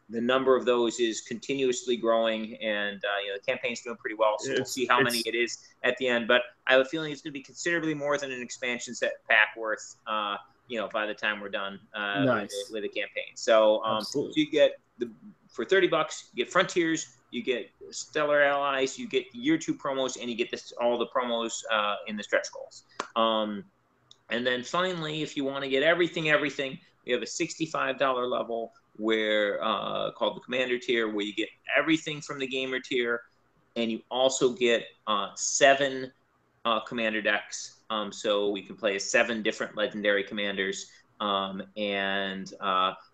the number of those is continuously growing, and the campaign's doing pretty well. So we'll see how many it is at the end. But I have a feeling it's going to be considerably more than an expansion set pack worth. By the time we're done with the campaign. So you get for $30, you get Frontiers, you get Stellar Allies, you get Year 2 promos, and you get all the promos in the stretch goals. And then finally, if you want to get everything, we have a $65 level where called the Commander tier, where you get everything from the Gamer tier, and you also get 7 Commander decks. So we can play 7 different legendary commanders, and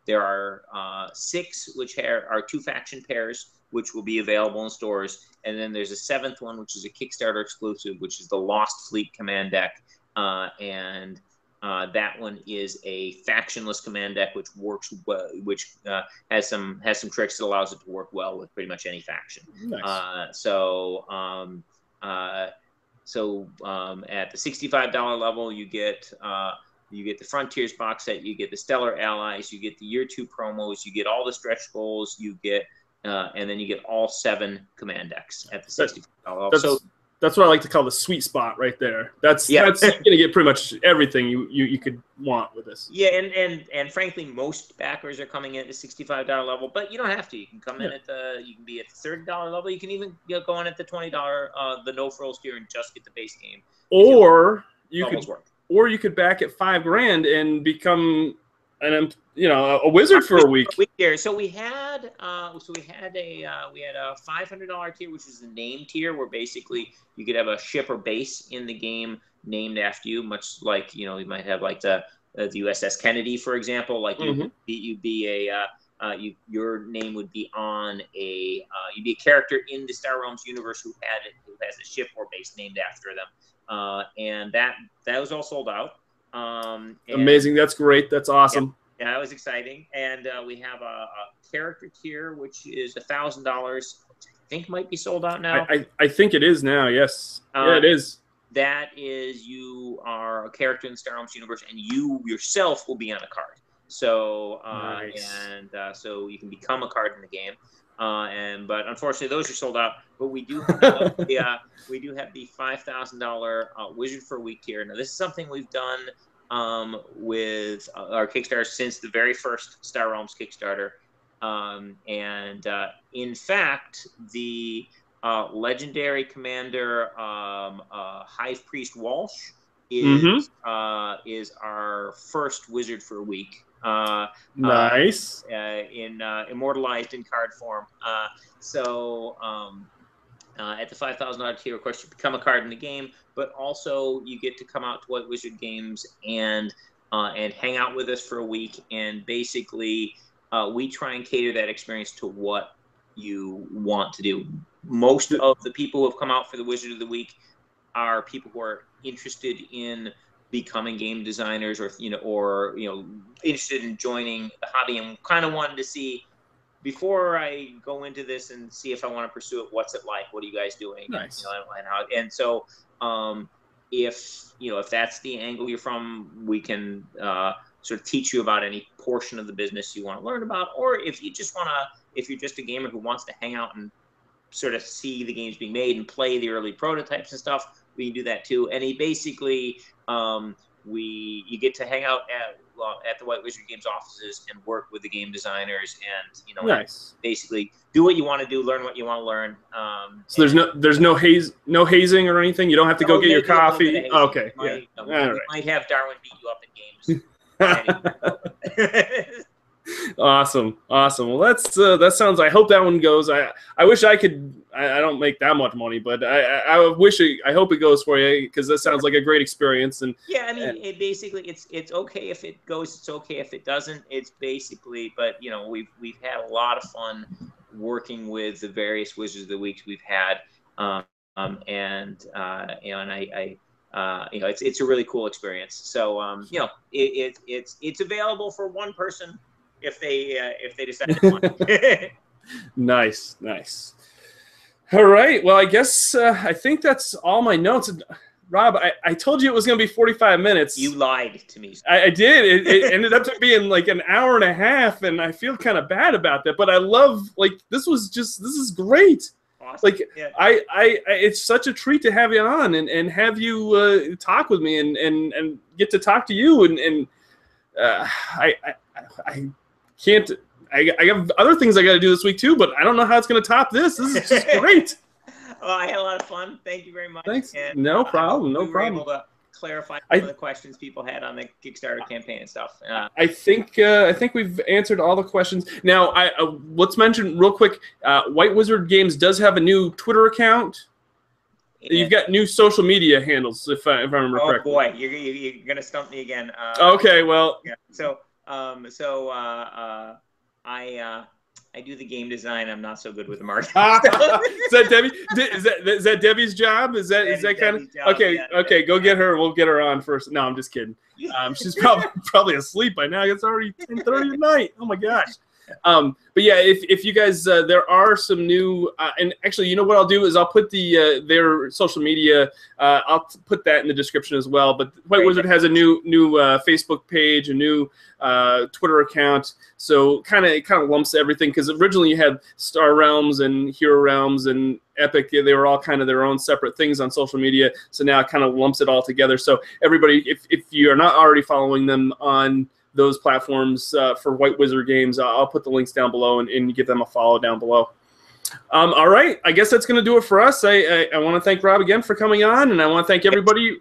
there are 6 which are 2 faction pairs, which will be available in stores, and then there's a 7th one, which is a Kickstarter exclusive, which is the Lost Fleet command deck, and that one is a factionless command deck, which works well, which has some tricks that allows it to work well with pretty much any faction. Nice. So at the $65 level, you get the Frontiers box set, you get the Stellar Allies, you get the Year 2 promos, you get all the stretch goals, you get and then you get all 7 command decks at the $65 level. That's what I like to call the sweet spot right there. That's you're gonna get pretty much everything you could want with this. Yeah, and frankly, most backers are coming in at the $65 level, but you don't have to. You can come in at you can be at the $30 level. You can even go in at the $20 the no frills tier and just get the base game. Or you could back at $5,000 and become a wizard for a week. So we had a $500 tier, which is the name tier, where basically you could have a ship or base in the game named after you, much like you might have like the USS Kennedy, for example. Like your name would be on you'd be a character in the Star Realms universe who has a ship or base named after them, and that was all sold out. Amazing. That's great. That's awesome. Yeah, that was exciting. And we have a character tier, which is $1,000, which I think might be sold out now. I think it is now, yes. Yeah, it is. That is, you are a character in the Star Realms universe, and you yourself will be on a card. So, nice. So you can become a card in the game. But unfortunately, those are sold out. But we do have the $5,000 Wizard for a Week tier. Now, this is something we've done with our Kickstarter since the very first Star Realms Kickstarter. In fact, the legendary commander Hive Priest Walsh is our first Wizard for a Week. Nice. Immortalized in card form. At the $5,000 tier, of course, you become a card in the game, but also you get to come out to White Wizard Games and hang out with us for a week. And basically, we try and cater that experience to what you want to do. Most of the people who have come out for the Wizard of the Week are people who are interested in becoming game designers, or interested in joining the hobby and kind of wanted to see, before I go into this and see if I want to pursue it, what's it like? What are you guys doing? Nice. If that's the angle you're from, we can sort of teach you about any portion of the business you want to learn about. Or if you just if you're just a gamer who wants to hang out and sort of see the games being made and play the early prototypes and stuff, we can do that too. And you get to hang out at the White Wizard Games offices and work with the game designers, and nice. Basically do what you want to do, learn what you want to learn. So there's no hazing or anything. You don't have to go get your coffee. Okay, might have Darwin beat you up in games. Awesome. Well, that sounds. I hope that one goes. I wish I could. I don't make that much money, but I wish. I hope it goes for you, because that sounds like a great experience. And yeah, I mean, it basically it's okay if it goes. It's okay if it doesn't. It's basically, but we've had a lot of fun working with the various Wizards of the Weeks we've had, it's a really cool experience. So it's available for one person if they decide to want. Nice. All right. Well, I guess I think that's all my notes. Rob, I told you it was going to be 45 minutes. You lied to me. I did. It ended up to being like an hour and a half, and I feel kind of bad about that. But I love, this is great. Awesome. Like, yeah. It's such a treat to have you on and have you talk with me and get to talk to you. And I can't. I have other things I got to do this week too, but I don't know how it's going to top this. This is just great. Well, I had a lot of fun. Thank you very much. Thanks. And, no problem. We were able to clarify some of the questions people had on the Kickstarter campaign and stuff. I think we've answered all the questions. Now, let's mention real quick. White Wizard Games does have a new Twitter account. You've got new social media handles, if I remember correctly. Oh boy, you're gonna stump me again. Okay, well. Yeah. I do the game design. I'm not so good with the marketing. Is that Debbie? Is that Debbie's job? Is that kind of okay? Yeah, okay, go get her. We'll get her on first. No, I'm just kidding. She's probably asleep by now. It's already 10:30 at night. Oh my gosh. But yeah, if you guys, there are some new, and actually, you know what I'll do is I'll put their social media. I'll put that in the description as well. But White Wizard has a new Facebook page, a new Twitter account. So it kind of lumps everything, because originally you had Star Realms and Hero Realms and Epic. They were all kind of their own separate things on social media. So now it kind of lumps it all together. So everybody, if you are not already following them on those platforms for White Wizard Games, I'll put the links down below and give them a follow down below. All right, I guess that's going to do it for us. I want to thank Rob again for coming on, and I want to thank everybody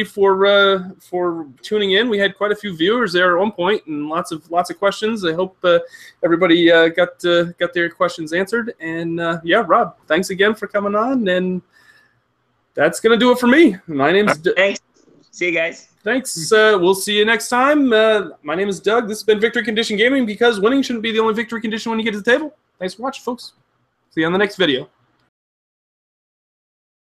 for tuning in. We had quite a few viewers there at one point, and lots of questions. I hope everybody got their questions answered. And yeah, Rob, thanks again for coming on, and that's going to do it for me. My name's Thanks. See you guys. Thanks. We'll see you next time. My name is Doug. This has been Victory Condition Gaming, because winning shouldn't be the only victory condition when you get to the table. Thanks for watching, folks. See you on the next video.